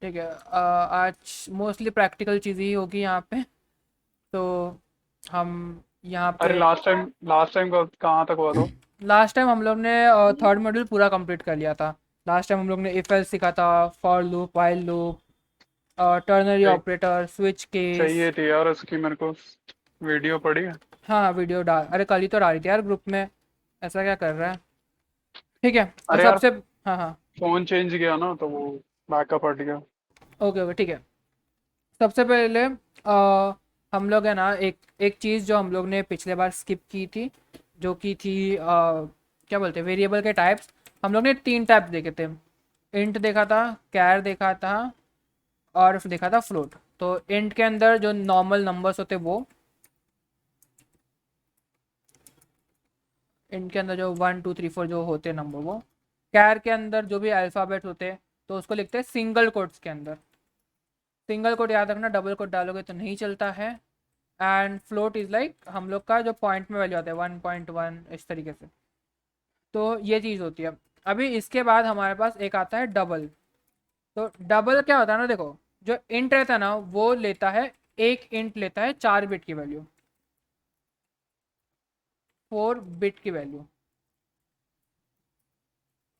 ठीक है। आज मोस्टली प्रैक्टिकल चीज़ ही होगी यहाँ पे। तो हम यहाँ अरे पे लास्ट टाइम का कहाँ तक हुआ तो? लास्ट टाइम हम लोग ने थर्ड मॉड्यूल पूरा कंप्लीट कर लिया था। लास्ट टाइम हम लोग ने इफ एल्स सीखा था, for loop, while loop, ternary सही। Operator, switch case. चाहिए थी यार उसकी मेरे को वीडियो पड़ी है। हाँ वीडियो डाल, अरे कल ही तो डाली थी यार ग्रुप में। ऐसा क्या कर रहा है। ठीक है। और अरे यार, सबसे हाँ हाँ। फोन चेंज किया ना तो वो बैकअप हट गया। ओके ओके ठीक है। सबसे पहले हम लोग है ना, एक एक चीज़ जो हम लोग ने पिछले बार स्किप की थी, जो कि थी क्या बोलते हैं, वेरिएबल के टाइप्स। हम लोग ने तीन टाइप देखे थे। इंट देखा था, कैर देखा था, और देखा था फ्लोट। तो इंट के अंदर जो नॉर्मल नंबर्स होते वो, इंट के अंदर जो 1 2 3 4 जो होते नंबर वो, कैर के अंदर जो भी अल्फ़ाबेट होते तो उसको लिखते हैं सिंगल कोट्स के अंदर। सिंगल कोट याद रखना, डबल कोट डालोगे तो नहीं चलता है। एंड फ्लोट इज लाइक हम लोग का जो पॉइंट में वैल्यू आता है 1.1 इस तरीके से। तो ये चीज़ होती है। अभी इसके बाद हमारे पास एक आता है डबल। तो डबल क्या होता है ना, देखो, जो इंट रहता है ना वो लेता है, एक इंट लेता है 4 बिट की वैल्यू, 4 बिट की वैल्यू।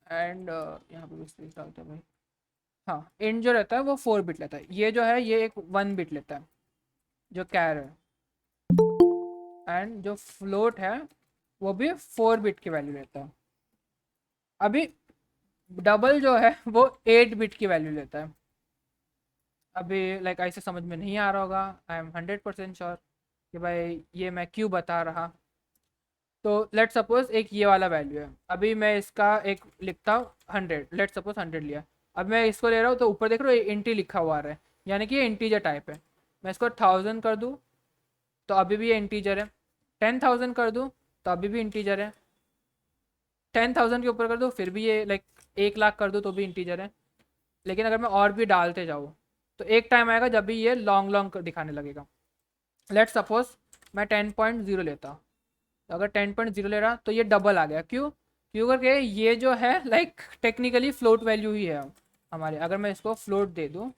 एंड यहाँ पे भी स्पेस डालते हैं भाई। हाँ, इंट जो रहता है वो 4 बिट लेता है, ये जो है ये एक 1 बिट लेता है, जो कैर है। एंड जो फ्लोट है वो भी 4 बिट की वैल्यू लेता है। अभी डबल जो है वो 8 बिट की वैल्यू लेता है। अभी लाइक ऐसे समझ में नहीं आ रहा होगा, आई एम 100% श्योर कि भाई ये मैं क्यों बता रहा। तो लेट सपोज एक ये वाला वैल्यू है, अभी मैं इसका एक लिखता हूँ 100, लेट सपोज 100 लिया। अब मैं इसको ले रहा हूँ तो ऊपर देख रहा हूँ इंटी लिखा हुआ आ रहा है, यानी कि ये इंटीजर टाइप है। मैं इसको 1000 कर दूँ तो अभी भी ये इंटीजर है। 10,000 कर दूँ तो अभी भी इंटीजर है। 10,000 के ऊपर कर दो फिर भी ये लाइक 1 लाख कर दो तो भी इंटीजर है। लेकिन अगर मैं और भी डालते जाऊँ तो एक टाइम आएगा जब भी ये लॉन्ग लॉन्ग दिखाने लगेगा। लेट सपोज मैं 10.0 लेता, तो अगर 10.0 ले रहा तो ये डबल आ गया, क्यों? क्यों करके ये जो है लाइक टेक्निकली फ्लोट वैल्यू ही है हमारे। अगर मैं इसको फ्लोट दे दूँ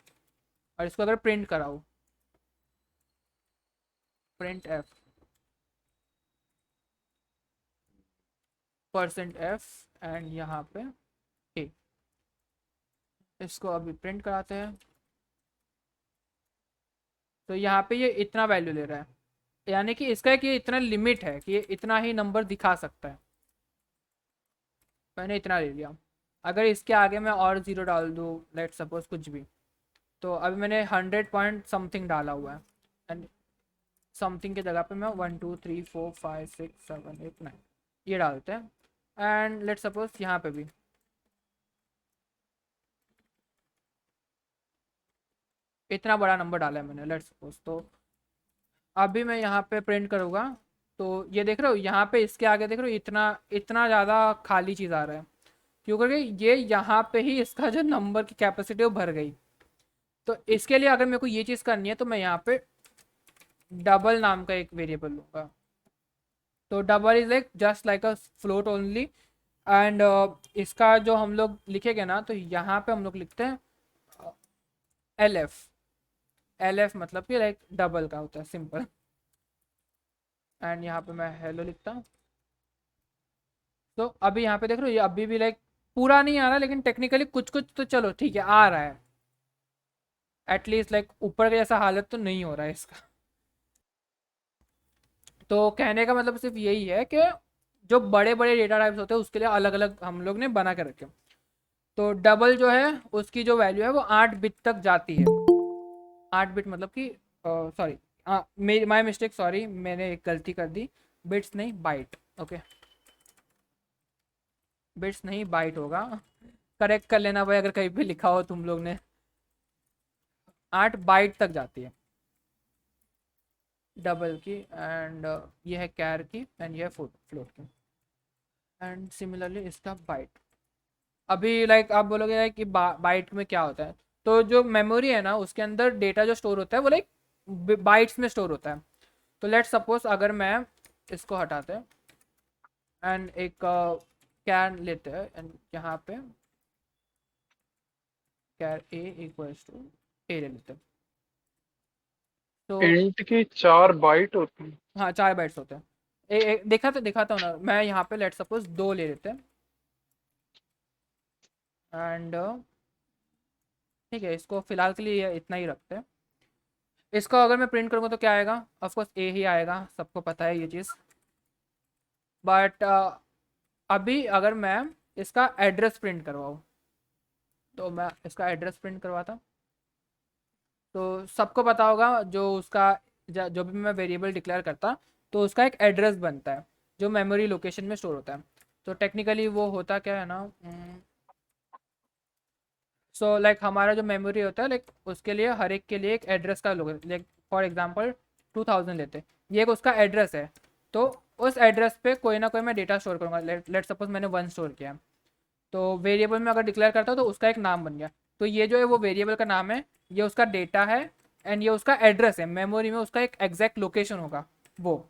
और इसको अगर प्रिंट कराऊँ, प्रिंट एफ, %f, एंड यहाँ पे ए, इसको अभी प्रिंट कराते हैं। तो यहाँ पे ये इतना वैल्यू ले रहा है, यानी कि इसका एक ये इतना लिमिट है कि ये इतना ही नंबर दिखा सकता है। मैंने इतना ले लिया। अगर इसके आगे मैं और ज़ीरो डाल दूँ, लेट सपोज कुछ भी, तो अभी मैंने 100 पॉइंट समथिंग डाला हुआ है। एंड समथिंग की जगह पे मैं 1 2 3 4 5 6 7 8 9 ये डालते हैं। एंड लेट सपोज यहाँ पे भी इतना बड़ा नंबर डाला है मैंने, लेट सपोज। तो अभी मैं यहाँ पे प्रिंट करूँगा तो ये देख रहे हो, यहाँ पे इसके आगे देख रहे हो इतना इतना ज़्यादा खाली चीज़ आ रहा है, क्यों करके ये यहाँ पे ही इसका जो नंबर की कैपेसिटी है वो भर गई। तो इसके लिए अगर मेरे को ये चीज़ करनी है तो मैं यहाँ पे डबल नाम का एक वेरिएबल लूँगा। तो double is like just like a float only. And इसका जो हम लोग लिखेंगे ना तो यहाँ पे हम लोग लिखते हैं LF। LF मतलब कि लाइक डबल का होता है, सिंपल। एंड यहाँ पे मैं हेलो लिखता हूँ। तो अभी यहाँ पे देख रहे हो ये अभी भी लाइक पूरा नहीं आ रहा, लेकिन टेक्निकली कुछ कुछ तो चलो ठीक है आ रहा है। एटलीस्ट लाइक ऊपर का जैसा हालत तो नहीं हो रहा है इसका। तो कहने का मतलब सिर्फ यही है कि जो बड़े बड़े डेटा टाइप्स होते हैं उसके लिए अलग अलग हम लोग ने बना के रखे। तो डबल जो है उसकी जो वैल्यू है वो 8 बिट तक जाती है। 8 बिट मतलब कि सॉरी, माई मिस्टेक, सॉरी मैंने एक गलती कर दी। बिट्स नहीं, बाइट। ओके, बिट्स नहीं बाइट होगा। करेक्ट कर लेना भाई अगर कहीं पे लिखा हो तुम लोग ने। 8 बाइट तक जाती है डबल की। एंड ये है कैर की, एंड ये है फ्लोट की। एंड सिमिलरली इसका बाइट। अभी लाइक आप बोलोगे लाइक कि बाइट में क्या होता है। तो जो मेमोरी है ना उसके अंदर डेटा जो स्टोर होता है वो लाइक बाइट्स में स्टोर होता है। तो लेट सपोज अगर मैं इसको हटाते हैं एंड एक कैन लेते हैं एंड यहाँ पे कैर ए इक्वल्स टू ए ले लेते हैं। तो इंट की 4 बाइट होती है। हाँ 4 बाइट्स होते हैं। दिखाता हूँ ना मैं यहाँ पे, लेट सपोज 2 ले लेते हैं एंड ठीक है, इसको फिलहाल के लिए इतना ही रखते हैं। इसको अगर मैं प्रिंट करूँगा तो क्या आएगा, ऑफकोर्स ए ही आएगा, सबको पता है ये चीज़। बट अभी अगर मैं इसका एड्रेस प्रिंट करवाऊँ, तो मैं इसका एड्रेस प्रिंट करवाता, तो सबको पता होगा जो उसका जो भी मैं वेरिएबल डिक्लेयर करता तो उसका एक एड्रेस बनता है जो मेमोरी लोकेशन में स्टोर होता है। तो टेक्निकली वो होता क्या है ना, सो लाइक हमारा जो मेमोरी होता है, लाइक उसके लिए हर एक के लिए एक एड्रेस का लोग, लाइक फॉर एग्जांपल 2000 लेते हैं, ये एक उसका एड्रेस है। तो उस एड्रेस पे कोई ना कोई मैं डेटा स्टोर करूँगा, लेट सपोज मैंने 1 स्टोर किया, तो वेरिएबल में अगर डिक्लेयर करता हूँ तो उसका एक नाम बन गया। तो ये जो है वो वेरिएबल का नाम है, ये उसका डेटा है एंड ये उसका एड्रेस है, मेमोरी में उसका एक एग्जैक्ट लोकेशन होगा वो।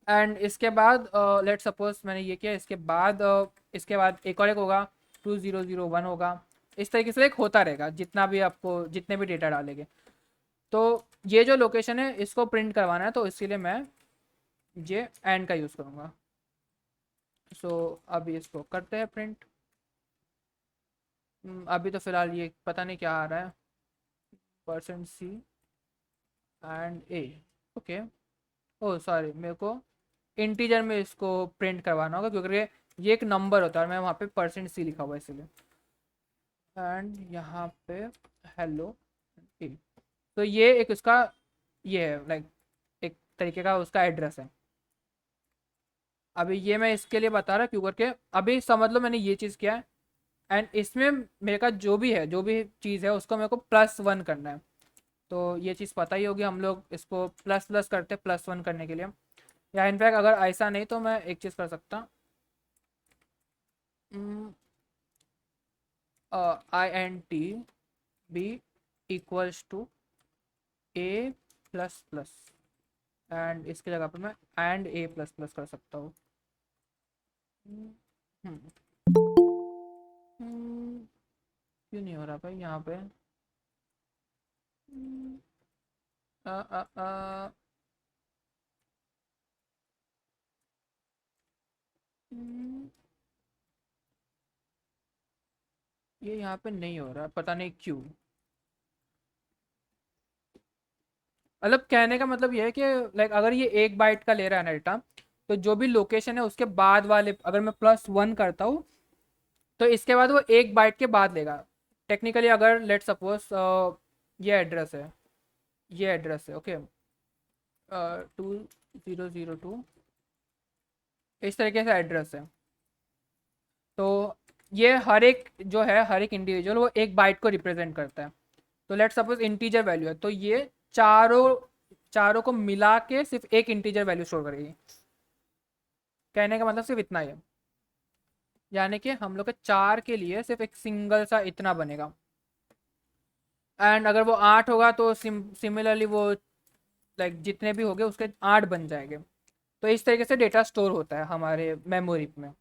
एंड इसके बाद लेट सपोज मैंने ये किया, इसके बाद एक और एक होगा 2001 होगा। इस तरीके से एक होता रहेगा जितना भी आपको जितने भी डेटा डालेंगे। तो ये जो लोकेशन है इसको प्रिंट करवाना है, तो इसीलिए मैं ये एंड का यूज़ करूँगा। सो अभी इसको करते हैं प्रिंट। अभी तो फ़िलहाल ये पता नहीं क्या आ रहा है, %c and A. Okay, oh sorry, मेरे को इंटीजर में इसको प्रिंट करवाना होगा क्योंकि ये एक नंबर होता है और मैं वहाँ पे %c लिखा हुआ है इसलिए। एंड यहाँ पे हेलो ए। तो ये एक उसका ये है लाइक एक तरीके का उसका एड्रेस है। अभी ये मैं इसके लिए बता रहा क्यों करके, अभी समझ लो मैंने ये चीज़ किया है एंड इसमें मेरे का जो भी चीज़ है उसको मेरे को +1 करना है। तो ये चीज़ पता ही होगी, हम लोग इसको प्लस प्लस करते हैं +1 करने के लिए। या इनफैक्ट अगर ऐसा नहीं तो मैं एक चीज़ कर सकता, INT B equals to A++ and इसकी जगह पर मैं एंड A++ कर सकता हूँ। हम्म, क्यों नहीं हो रहा भाई यहाँ पे? हम्म, अ, अ, अ, हम्म, ये यहाँ पे नहीं हो रहा, पता नहीं क्यों। मतलब कहने का मतलब ये है कि लाइक अगर ये 1 बाइट का ले रहा है ना डेटा, तो जो भी लोकेशन है उसके बाद वाले अगर मैं +1 करता हूँ तो इसके बाद वो 1 बाइट के बाद लेगा। टेक्निकली अगर लेट सपोज ये एड्रेस है ओके, 2002 इस तरीके से एड्रेस है। तो ये हर एक इंडिविजुअल वो 1 बाइट को रिप्रेजेंट करता है। तो लेट सपोज इंटीजर वैल्यू है, तो ये चारों चारों को मिला के सिर्फ एक इंटीजर वैल्यू स्टोर करेगी। कहने का मतलब सिर्फ इतना ही है, यानी कि हम लोग के 4 के लिए सिर्फ एक सिंगल सा इतना बनेगा। एंड अगर वो 8 होगा तो सिमिलरली वो लाइक जितने भी हो गए उसके 8 बन जाएंगे। तो इस तरीके से डेटा स्टोर होता है हमारे मेमोरी में।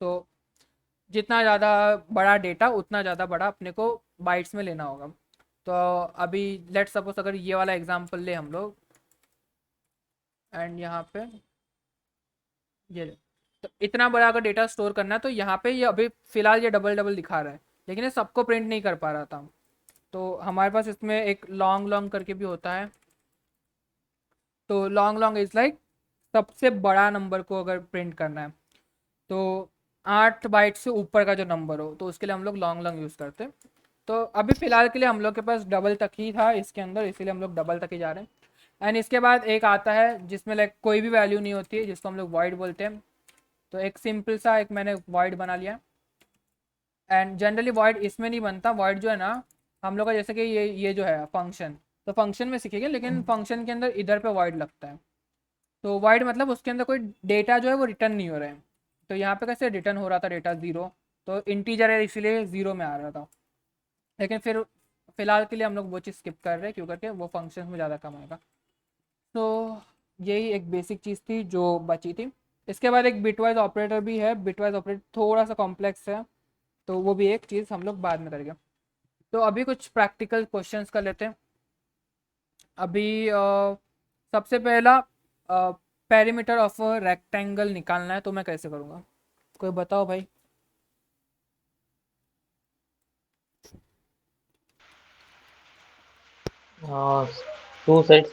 तो जितना ज़्यादा बड़ा डेटा उतना ज़्यादा बड़ा अपने को बाइट्स में लेना होगा। तो अभी लेट सपोज अगर ये वाला एग्जांपल ले हम लोग एंड यहाँ पे ये ले। तो इतना बड़ा अगर डेटा स्टोर करना है तो यहाँ पे ये अभी फ़िलहाल ये डबल डबल दिखा रहा है, लेकिन ये सबको प्रिंट नहीं कर पा रहा था। तो हमारे पास इसमें एक लॉन्ग लॉन्ग करके भी होता है। तो लॉन्ग लॉन्ग इज़ लाइक सबसे बड़ा नंबर को अगर प्रिंट करना है तो 8 बाइट से ऊपर का जो नंबर हो तो उसके लिए हम लोग लॉन्ग लॉन्ग यूज़ करते हैं। तो अभी फ़िलहाल के लिए हम लोग के पास डबल तक ही था इसके अंदर, इसीलिए हम लोग डबल तक ही जा रहे हैं। एंड इसके बाद एक आता है जिसमें लाइक कोई भी वैल्यू नहीं होती है, जिसको हम लोग वॉइड बोलते हैं। तो एक सिंपल सा एक मैंने वॉइड बना लिया। एंड जनरली वॉइड इसमें नहीं बनता, वॉइड जो है ना हम लोग का, जैसे कि ये जो है फंक्शन, तो फंक्शन में सीखेंगे लेकिन फंक्शन के अंदर इधर पे वॉइड लगता है। तो वॉइड मतलब उसके अंदर कोई डेटा जो है वो रिटर्न नहीं हो रहा है। तो यहाँ पे कैसे रिटर्न हो रहा था डेटा 0, तो इंटीजर है इसीलिए 0 में आ रहा था। लेकिन फिर फिलहाल के लिए हम लोग वो चीज़ स्किप कर रहे हैं क्यों करके वो फंक्शन में ज़्यादा कम आएगा। तो यही एक बेसिक चीज़ थी जो बची थी। इसके बाद एक बिटवाइज ऑपरेटर भी है, बिटवाइज ऑपरेटर थोड़ा सा कॉम्प्लेक्स है, तो वो भी एक चीज़ हम लोग बाद में करेंगे। तो अभी कुछ प्रैक्टिकल क्वेश्चंस कर लेते हैं। अभी सबसे पहला पेरीमीटर ऑफ रेक्टेंगल निकालना है, तो मैं कैसे करूँगा, कोई बताओ भाई। Uh, two sides,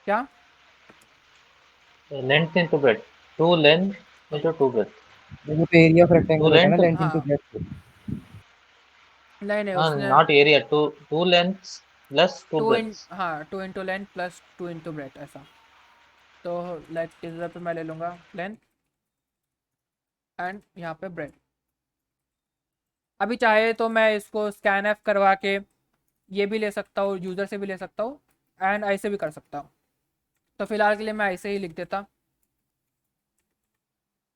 क्या? length into breadth. Two length into two breadth. देखो तो एरिया ऑफ Two रेक्टेंगल होता है ना length, लेंथ इनटू हाँ, ब्रेड्थ। नहीं नहीं उसने not area. Two lengths plus two टू इन breadths. हाँ 2 into length plus 2 into breadth ऐसा। तो लेट इस पे मैं ले लूँगा लेंथ एंड यहाँ पे ब्रेथ। अभी चाहे तो मैं इसको स्कैन एफ करवा के ये भी ले सकता हूँ, यूज़र से भी ले सकता हूँ एंड ऐसे भी कर सकता हूँ। तो फिलहाल के लिए मैं ऐसे ही लिख देता।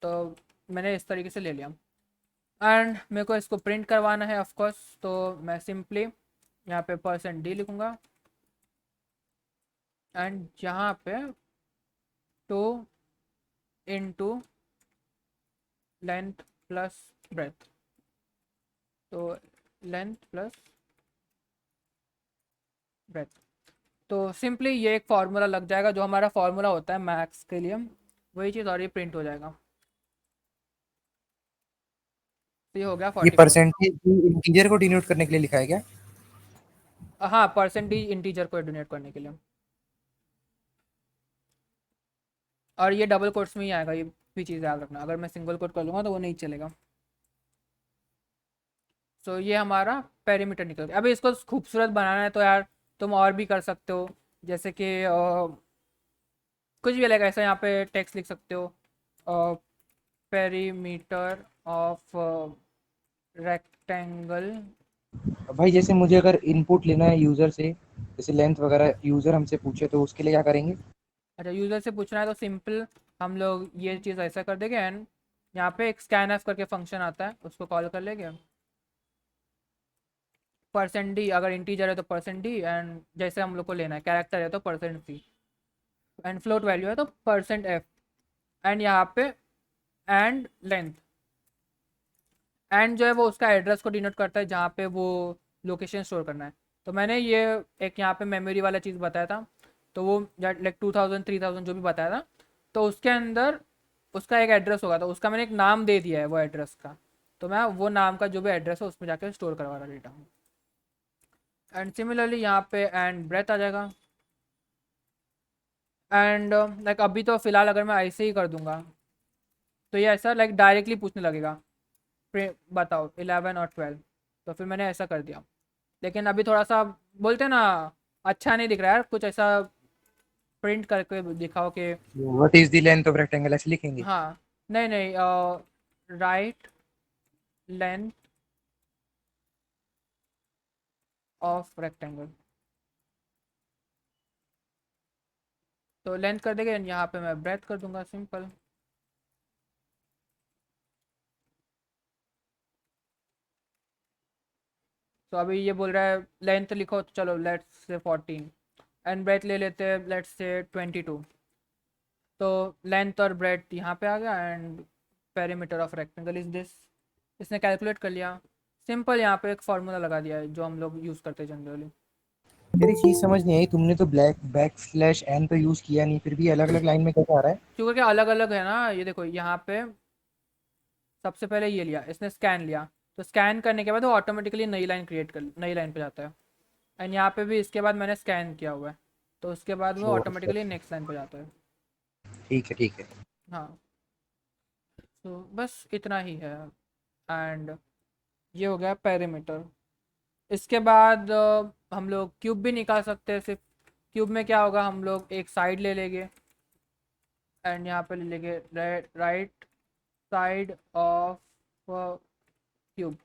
तो मैंने इस तरीके से ले लिया एंड मेरे को इसको प्रिंट करवाना है ऑफ कोर्स। तो मैं सिंपली यहाँ पे %d लिखूँगा एंड यहाँ पे 2 इंटू लेंथ प्लस ब्रेथ। तो लेंथ प्लस ब्रेथ। तो सिंपली ये एक फार्मूला लग जाएगा, जो हमारा फार्मूला होता है मैक्स के लिए, वही चीज़ और ये प्रिंट हो जाएगा। तो ये हो गया ये 44। परसेंटेज इंटीजर को डिनोट करने के लिए लिखा है क्या? हाँ, % इंटीजर को डोनेट करने के लिए। और ये डबल कोट्स में ही आएगा, ये भी चीज़ याद रखना। अगर मैं सिंगल कोट कर लूँगा तो वो नहीं चलेगा। सो ये हमारा पेरीमीटर निकल गया। अभी इसको खूबसूरत बनाना है तो यार तुम और भी कर सकते हो, जैसे कि कुछ भी अलग ऐसा यहाँ पे टेक्स्ट लिख सकते हो, पेरीमीटर ऑफ रेक्टेंगल। भाई जैसे मुझे अगर इनपुट लेना है यूजर से, जैसे लेंथ वगैरह यूजर हमसे पूछे तो उसके लिए क्या करेंगे? अच्छा, यूज़र से पूछना है तो सिंपल हम लोग ये चीज़ ऐसा कर देंगे एंड यहाँ पे एक स्कैन एफ करके फंक्शन आता है, उसको कॉल कर लेंगे। %d अगर इंटीजर है तो %d एंड जैसे हम लोग को लेना है, कैरेक्टर है तो %c एंड फ्लोट वैल्यू है तो %f एंड यहाँ पे एंड लेंथ। एंड जो है वो उसका एड्रेस को डिनोट करता है जहाँ पे वो लोकेशन स्टोर करना है। तो मैंने ये एक यहाँ पे मेमोरी वाला चीज़ बताया था, तो वो लाइक 2000 3000 जो भी बताया था, तो उसके अंदर उसका एक एड्रेस होगा, तो उसका मैंने एक नाम दे दिया है वो एड्रेस का। तो मैं वो नाम का जो भी एड्रेस है उसमें जाकर स्टोर करवा रहा डेटा हूँ। एंड सिमिलरली यहाँ पे एंड ब्रेथ आ जाएगा। एंड लाइक अभी तो फ़िलहाल अगर मैं ऐसे ही कर दूंगा तो ये ऐसा लाइक डायरेक्टली पूछने लगेगा, बताओ 11 और 12। तो फिर मैंने ऐसा कर दिया, लेकिन अभी थोड़ा सा बोलते हैं ना, अच्छा नहीं दिख रहा है यार, कुछ ऐसा प्रिंट करके दिखाओ कि what is the length of rectangle ऐसे लिखेंगे? हाँ। नहीं नहीं, राइट लेंथ ऑफ रेक्टेंगल। तो लेंथ कर देंगे, यहाँ पे मैं ब्रेथ कर दूंगा सिंपल। तो अभी ये बोल रहा है लेंथ लिखो, तो चलो लेट्स से 14 एंड ब्रेथ ले लेते हैं लेट्स से 22। तो लेंथ और ब्रेथ यहाँ पे आ गया and perimeter of rectangle is this. इसने कैलकुलेट कर लिया। सिंपल यहाँ पे एक फार्मूला लगा दिया है जो हम लोग यूज़ करते हैं जनरली। मेरी चीज समझ नहीं आई, तुमने तो ब्लैक बैक स्लैश एन तो यूज किया नहीं, फिर भी अलग अलग लाइन में कैसे आ रहा है? क्योंकि अलग अलग है ना, ये देखो यहाँ पे सबसे पहले ये लिया इसने, स्कैन लिया, तो स्कैन करने के बाद वो ऑटोमेटिकली नई लाइन क्रिएट कर नई लाइन पे जाता है। एंड यहाँ पे भी इसके बाद मैंने स्कैन किया हुआ है, तो उसके बाद वो ऑटोमेटिकली नेक्स्ट लाइन पे जाता है। ठीक है ठीक है। हाँ, तो बस इतना ही है। एंड ये हो गया पेरीमीटर। इसके बाद हम लोग क्यूब भी निकाल सकते हैं। सिर्फ क्यूब में क्या होगा, हम लोग एक साइड ले लेंगे एंड यहाँ पे ले लेंगे right side of cube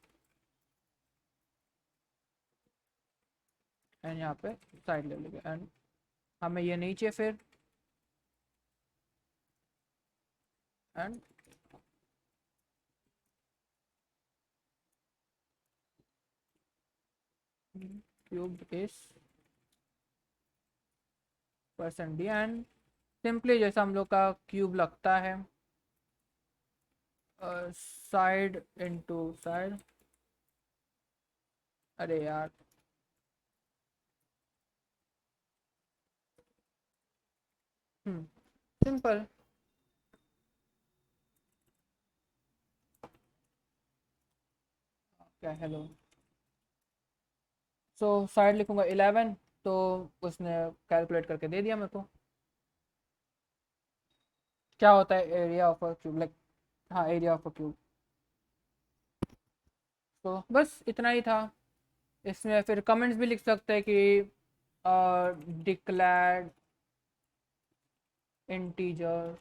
and यहाँ पे साइड ले लेंगे एंड हमें ये नहीं चाहिए फिर and cube is %d and simply जैसा हम लोग का क्यूब लगता है, साइड इनटू साइड अरे यार सिंपल। क्या हेलो। सो साइड लिखूंगा 11, तो उसने कैलकुलेट करके दे दिया मेरे को क्या होता है area of a cube, like हाँ एरिया ऑफ अ क्यूब। तो बस इतना ही था। इसमें फिर कमेंट्स भी लिख सकते हैं कि डिक्लेयर्ड इंटीजर,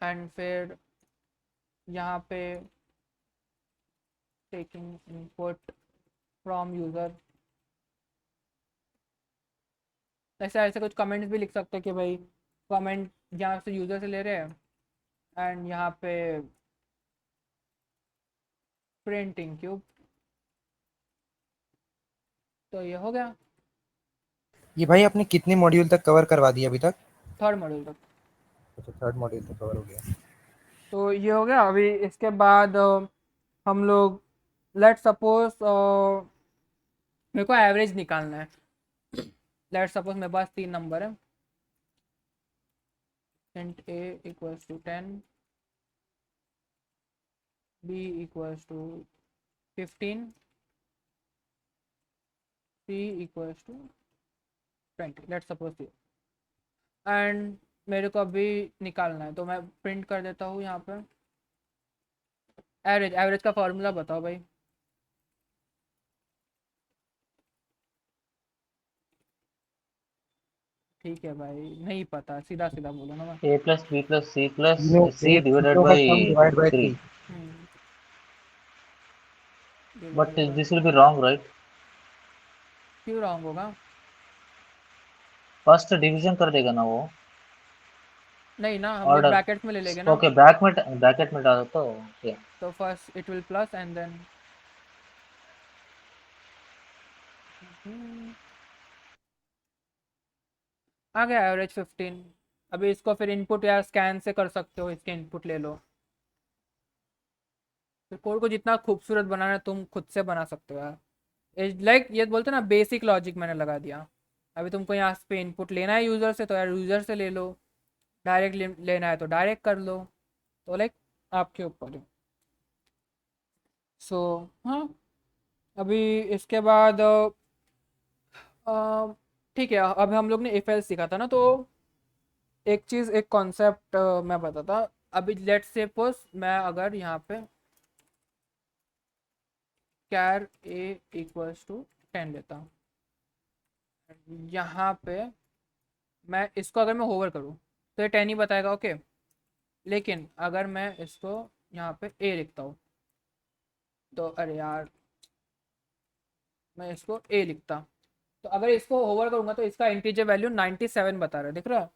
एंड फिर यहाँ पे टेकिंग इनपुट फ्रॉम यूज़र, ऐसा ऐसे कुछ कमेंट्स भी लिख सकते हैं कि भाई कमेंट यहाँ से यूज़र से ले रहे हैं एंड यहाँ पे प्रिंटिंग क्यूब। तो ये हो गया ये भाई आपने कितने मॉड्यूल तक कवर करवा दिया अभी तक? थर्ड मॉड्यूल तक। अच्छा, थर्ड मॉड्यूल तक कवर हो गया। तो ये हो गया। अभी इसके बाद हम लोग लेट सपोज मेरे को एवरेज निकालना है। लेट सपोज मेरे पास 3 नंबर है, int a equals to 10, b equals to 15, c equals to 20, let suppose. And मेरे को अभी निकालना है तो मैं प्रिंट कर देता हूँ यहाँ पे एवरेज। एवरेज का फॉर्मूला बताओ भाई। ठीक है भाई, नहीं पता, सीधा सीधा बोलो ना मैं। A plus B plus C plus तीनों C divided तीनों का by सम divide by 3. 3। Hmm, But divided by this will be wrong, right? क्यों रॉन्ग होगा? फर्स्ट डिवीजन कर देगा ना वो नहीं ना, हम लोग ऑर्डर। ब्रैकेट्स में ले लेंगे ना। ओके, ब्रैकेट में डालो तो ओके। तो first it will plus and then आ गया एवरेज 15। अभी इसको फिर इनपुट या स्कैन से कर सकते हो, इसके इनपुट ले लो। फिर कोड को जितना खूबसूरत बनाना है तुम खुद से बना सकते हो यार। लाइक ये बोलते हैं ना, बेसिक लॉजिक मैंने लगा दिया। अभी तुमको यहाँ पे इनपुट लेना है यूज़र से, तो यार यूज़र से ले लो। डायरेक्ट लेना है तो डायरेक्ट कर लो। तो लाइक आपके ऊपर है। सो हाँ, अभी इसके बाद ठीक है। अब हम लोग ने इफ एल्स सीखा था ना, तो एक चीज़, एक कॉन्सेप्ट मैं बताता। अभी लेट्स सपोज मैं अगर यहाँ पे कैर ए इक्वल्स टू 10 लेता हूँ, यहाँ पे मैं इसको अगर मैं होवर करूँ तो ये 10 ही बताएगा, ओके। लेकिन अगर मैं इसको यहाँ पे ए लिखता हूँ तो अरे यार, मैं इसको ए लिखता, तो अगर इसको होवर करूँगा तो इसका इंटीजर वैल्यू 97 बता रहा है, दिख रहा है।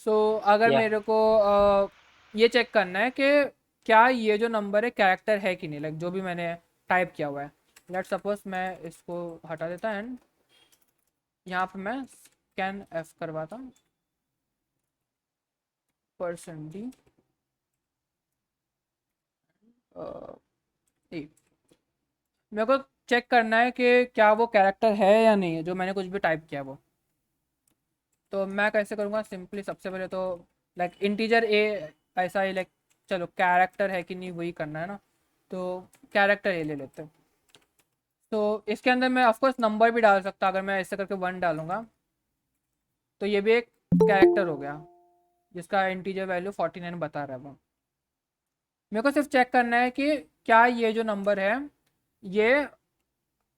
सो अगर या मेरे को ये चेक करना है कि क्या ये जो नंबर है कैरेक्टर है कि नहीं, लाइक जो भी मैंने टाइप किया हुआ है। लेट सपोज मैं इसको हटा देता एंड यहाँ पे मैं स्कैन एफ करवाता %d ए। मेरे को चेक करना है कि क्या वो कैरेक्टर है या नहीं है जो मैंने कुछ भी टाइप किया वो। तो मैं कैसे करूँगा, सिंपली सबसे पहले तो लाइक इंटीजर ए ऐसा ही, लाइक चलो कैरेक्टर है कि नहीं वही करना है ना, तो कैरेक्टर ए ले लेते हैं। तो इसके अंदर मैं ऑफकोर्स नंबर भी डाल सकता, अगर मैं ऐसे करके 1 डालूंगा तो ये भी एक कैरेक्टर हो गया जिसका इंटीजर वैल्यू 49 बता रहा है वो। मेरे को सिर्फ चेक करना है कि क्या ये जो नंबर है ये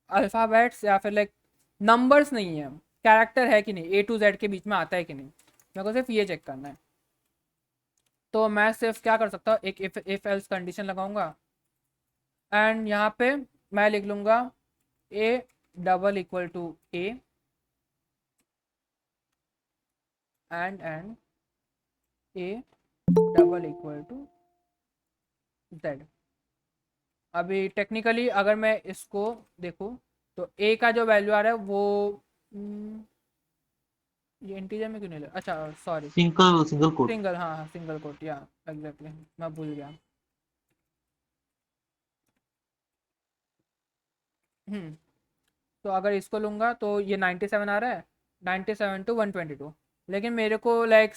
अल्फ़ाबेट्स या फिर लाइक नंबर्स नहीं है, कैरेक्टर है कि नहीं, ए टू जेड के बीच में आता है कि नहीं। मेरे को सिर्फ ये चेक करना है। तो मैं सिर्फ क्या कर सकता हूँ, एक इफ एल्स कंडीशन लगाऊंगा एंड यहाँ पे मैं लिख लूँगा a double equal to a and a double equal to z. अभी टेक्निकली अगर मैं इसको देखूँ तो ए का जो वैल्यू आ रहा है वो ये इंटीजर में क्यों नहीं ले, अच्छा सॉरी, सिंगल कोट। सिंगल, हाँ हाँ सिंगल कोट, या एग्जैक्टली मैं भूल गया। तो अगर इसको लूँगा तो ये 97 आ रहा है, 97 टू 122, लेकिन मेरे को लाइक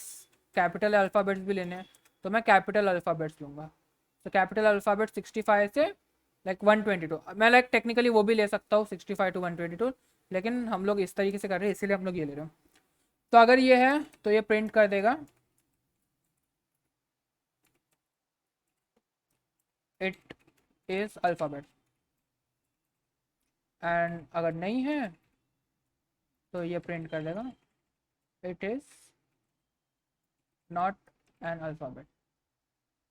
कैपिटल अल्फ़ाबेट्स भी लेने हैं, तो मैं कैपिटल अल्फ़ाबेट्स लूँगा। तो कैपिटल अल्फ़ाबेट 65 से लाइक 122, मैं लाइक टेक्निकली वो भी ले सकता हूँ 65 टू 122, लेकिन हम लोग इस तरीके से कर रहे हैं इसीलिए हम लोग ये ले रहे हैं। तो अगर ये है तो ये प्रिंट कर देगा इट इज़ अल्फ़ाबेट, एंड अगर नहीं है तो ये प्रिंट कर देगा it is not an alphabet.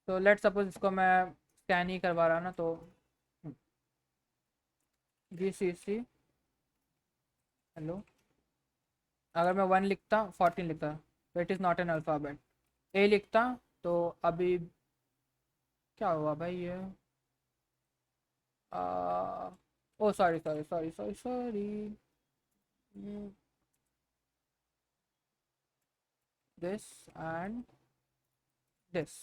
तो लेट सपोज इसको मैं स्कैन ही करवा रहा ना, तो GCC हेलो, अगर मैं 1 लिखता 14 लिखता तो it is not an alphabet. A लिखता तो अभी क्या हुआ भाई ये, oh sorry sorry sorry sorry sorry, this and this.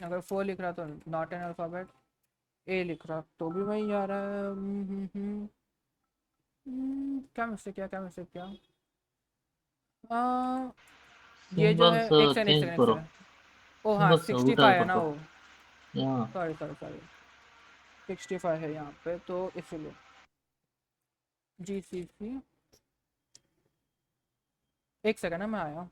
अगर 4 लिख रहा तो नॉट एन अल्फ़ाबेट, A लिख रहा तो भी वही आ रहा है। क्या मिस्टेक किया, क्या मिस्टेक किया? ये जो है, सिंबल्स एक सेकंड एक चेंज सेकंड एक करो, सेकंड, ओ हाँ सिंबल्स उल्टा 65 है कर ना दो। वो, या सॉरी सॉरी सॉरी 65 है यहाँ पे, तो इसीलिए GCC, एक सेकंड है मैं आया।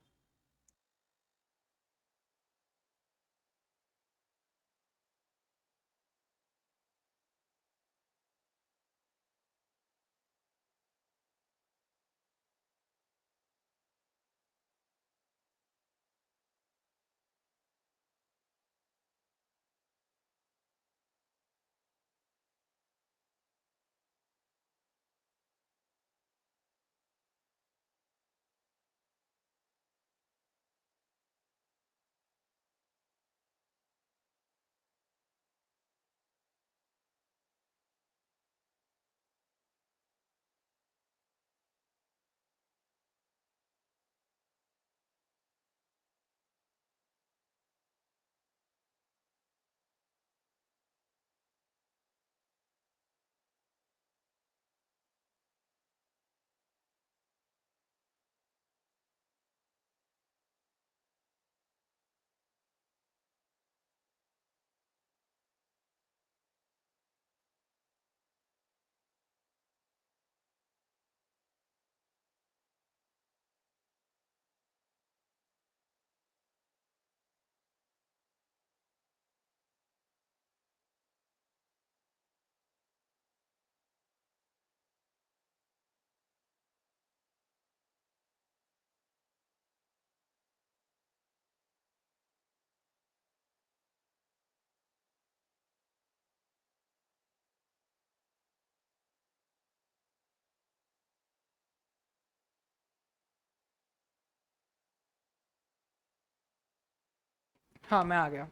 हाँ मैं आ गया।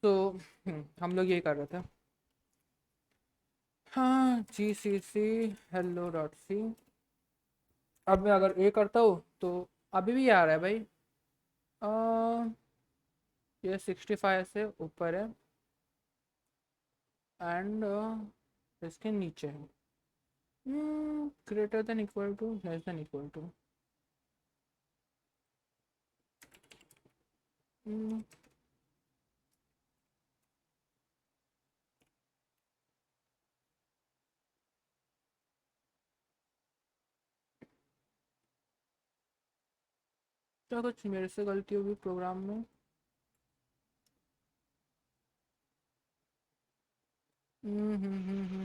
तो हम लोग ये कर रहे थे, हाँ GCC hello डॉट सी। अब मैं अगर A करता हूँ तो अभी भी आ रहा है भाई, ये 65 से ऊपर है एंड इसके नीचे है, greater than equal to less than equal to, क्या कुछ मेरे से गलती होगी प्रोग्राम में?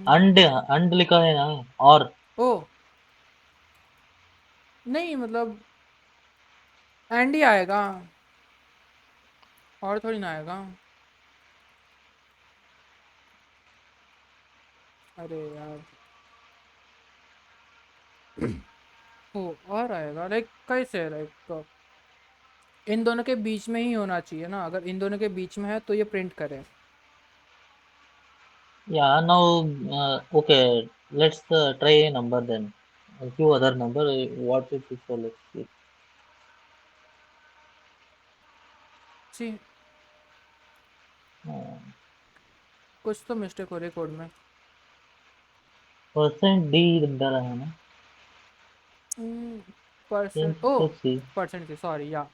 अंड अंड लिखा है ना, और ओ नहीं मतलब एंड ही आएगा, और थोड़ी ना आएगा। अरे यार ओ और आएगा लाइक कैसे, लाइक इन दोनों के बीच में ही होना चाहिए ना, अगर इन दोनों के बीच में है तो ये प्रिंट करे। या now okay, let's try a number then. A few other number, what it is, so let's see. सी कुछ तो मिस्टेक हो रही है कोड में। परसेंट डी डाला है ना? Percent oh let's see. Percent की सॉरी या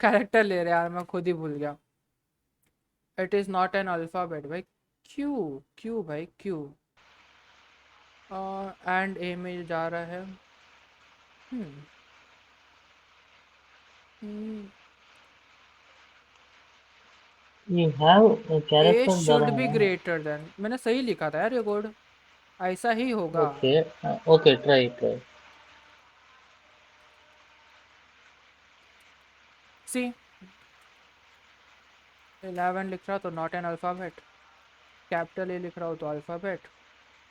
कैरेक्टर ले रहे यार, मैं खुद ही भूल गया। It is not an alphabet भाई। क्यू क्यू भाई क्यू। एंड ए में जा रहा है। Hmm hmm, you have a character डाला शुड है बी ना? ग्रेटर देन, मैंने सही लिखा था यार ये कोड, ऐसा ही होगा। Okay okay, try try. See 11 लिख रहा तो not an alphabet, capital A लिख रहा हो तो अल्फाबेट,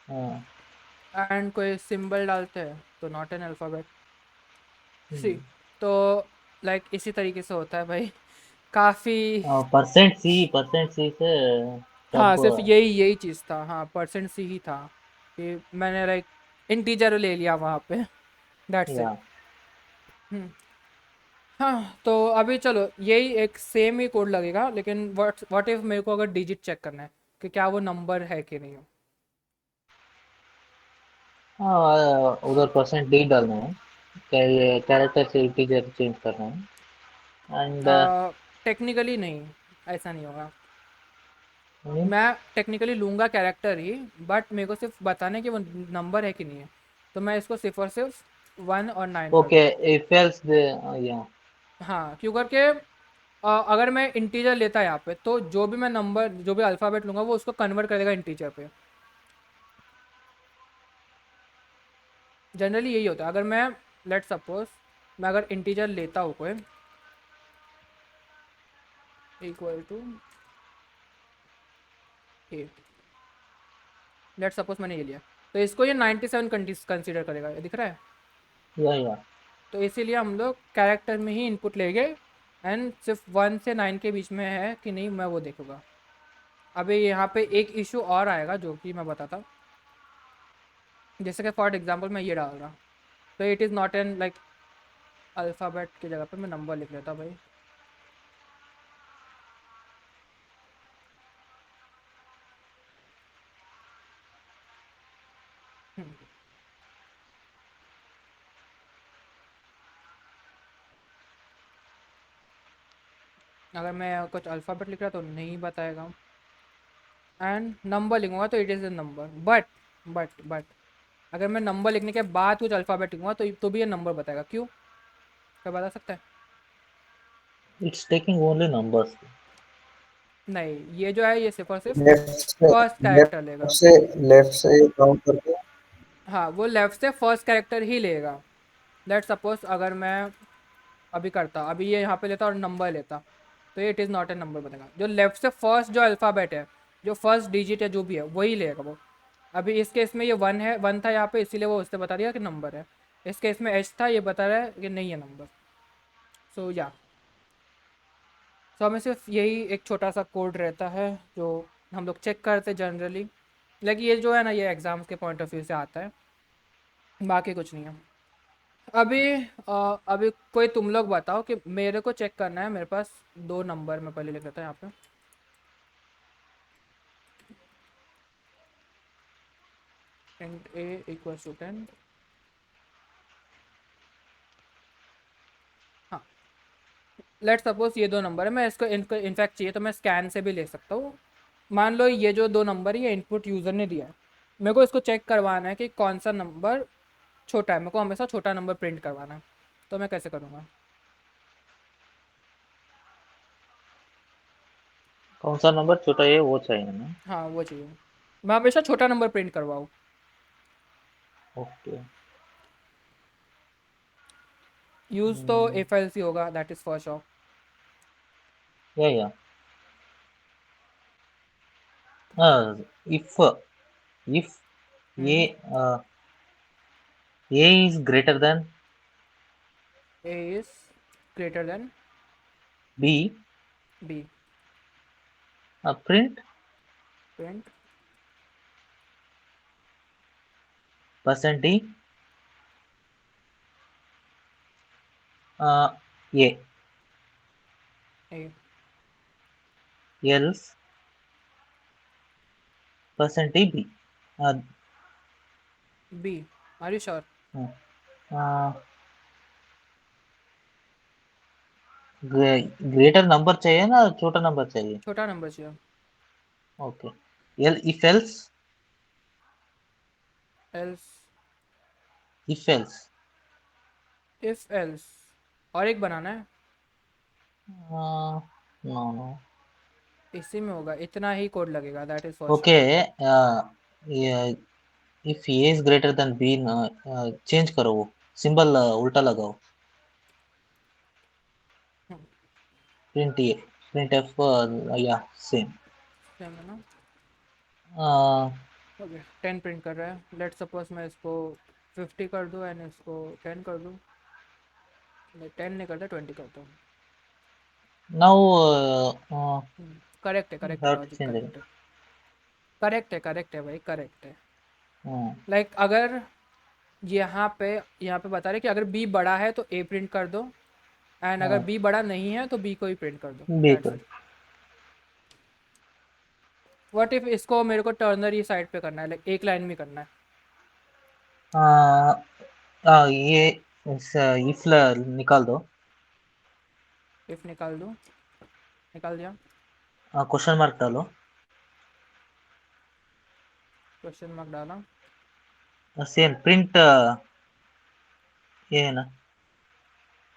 हाँ। एंड कोई सिंबल डालते हैं तो नॉट एन अल्फाबेट। सी हम्म। तो लाइक इसी तरीके से होता है भाई, काफ़ी। परसेंट सी से हाँ तब सिर्फ यही यही चीज़ था, हाँ परसेंट सी ही था कि मैंने लाइक इंटीजर ले लिया वहाँ पे, दैट्स इट। या हाँ तो अभी चलो यही एक सेम ही कोड लगेगा, लेकिन व्हाट इफ मेरे को अगर डिजिट चेक करना है कि क्या वो नंबर है कि नहीं। हाँ, उधर परसेंट डी डालना है। क्या ये कैरेक्टर से इंटीजर चेंज करना है एंड टेक्निकली नहीं, ऐसा नहीं होगा। मैं टेक्निकली लूँगा कैरेक्टर ही, बट मेरे को सिर्फ बताने कि वो नंबर है कि नहीं है, तो मैं इसको सिर्फ और सिर्फ 1 और 9 कर ओके दूँगा। इफ एल्स दे या हाँ क्यों करके अगर मैं इंटीजर लेता यहाँ पे तो जो भी मैं नंबर जो भी अल्फ़ाबेट लूँगा वो उसको कन्वर्ट करेगा इंटीजर पे। जनरली यही होता है, अगर मैं लेट सपोज मैं अगर इंटीजर लेता हूँ कोई इक्वल टू 8, लेट सपोज मैंने ये लिया, तो इसको ये 97 कंसिडर करेगा, ये दिख रहा है। या तो इसीलिए हम लोग कैरेक्टर में ही इनपुट लेंगे, एंड सिर्फ 1 से 9 के बीच में है कि नहीं मैं वो देखूँगा। अभी यहाँ पे एक इशू और आएगा जो कि मैं बताता हूँ, जैसे कि फॉर एग्जांपल मैं ये डाल रहा, तो it is not N like alphabet की जगह पे मैं नंबर लिख लेता भाई। हम्म, अगर मैं कुछ अल्फ़ाबेट लिख रहा तो नहीं बताएगा, एंड नंबर लिखूँगा तो it is a number, but अगर मैं नंबर लिखने के बाद कुछ अल्फ़ाबेट लिखूँगा तो भी ये नंबर बताएगा। क्यों, क्या बता सकता है? It's taking only numbers. नहीं, ये जो है ये सिर्फ और सिर्फ लेफ्ट से फर्स्ट कैरेक्टर लेफ्ट लेगा। से लेफ्ट से काउंट करके। हाँ वो लेफ्ट से फर्स्ट कैरेक्टर ही लेगा। लेट सपोज अगर मैं अभी करता, अभी ये यहाँ पे लेता और नंबर लेता, तो ये it is not a number बनेगा। जो लेफ्ट से फर्स्ट जो अल्फ़ाबेट है, जो फर्स्ट डिजिट है जो भी है वही लेगा वो। अभी इस केस में ये 1 है, 1 था यहाँ पे इसीलिए वो उसने बता दिया कि नंबर है। इस केस में एच था, ये बता रहा है कि नहीं है नंबर। सो या सो हमें सिर्फ यही एक छोटा सा कोड रहता है जो हम लोग चेक करते जनरली, लेकिन ये जो है ना ये एग्ज़ाम्स के पॉइंट ऑफ व्यू से आता है, बाकी कुछ नहीं है। अभी अभी कोई तुम लोग बताओ कि मेरे को चेक करना है, मेरे पास 2 नंबर मैं पहले लिख लेता हूँ यहाँ पे। Int A equal to 10। हाँ लेट सपोज ये 2 नंबर है, मैं इसको इनको इनफैक्ट चाहिए तो मैं स्कैन से भी ले सकता हूँ। मान लो ये जो 2 नंबर ये इनपुट यूज़र ने दिया है, मेरे को इसको चेक करवाना है कि कौन सा नंबर छोटा है, मेरे को हमेशा छोटा नंबर प्रिंट करवाना है, तो मैं कैसे करूँगा? कौन सा नंबर छोटा है वो चाहिए ना? हाँ वो चाहिए, मैं हमेशा छोटा नंबर प्रिंट करवाऊँ। ओके। यूज़ तो एफ एल सी होगा, दैट इज़ फॉर श्योर। या इफ इफ ये A is greater than A is greater than B, B, print print percent D A. A. else percent b B, are you sure? Greater number चाहिए ना छोटा number चाहिए? छोटा number चाहिए। Okay, if else, else, if else, if else, और एक बनाना है, no no, इसी में होगा, इतना ही कोड लगेगा, that is for sure. Okay, if a is greater than b, change करो, वो सिंबल उल्टा लगाओ, print a, print f, या सेम। सेम है ना? uh, ओके, 10 प्रिंट कर रहा है। लेट सपोज मैं इसको 50 कर दूँ एंड इसको 10 कर दूँ। नहीं, 10 नहीं करता, 20 करता हूँ। now करेक्ट है, करेक्ट है, have to logic change it. Correct है, करेक्ट है, करेक्ट है भाई, करेक्ट है। Hmm. लाइक अगर यहाँ पे बता रहे कि अगर बी बड़ा है तो ए प्रिंट कर दो, एंड अगर हाँ, बी बड़ा नहीं है तो बी को ही प्रिंट कर दो, दैट्स बिल्कुल। इट। व्हाट इफ इसको मेरे को टर्नरी साइड पे करना है, लाइक एक लाइन में करना है। ये इफ निकाल दो, इफ निकाल दूँ, निकाल दिया। क्वेश्चन मार्क डालो, क्वेश्चन मार्क डाला। सेम प्रिंट ये है ना।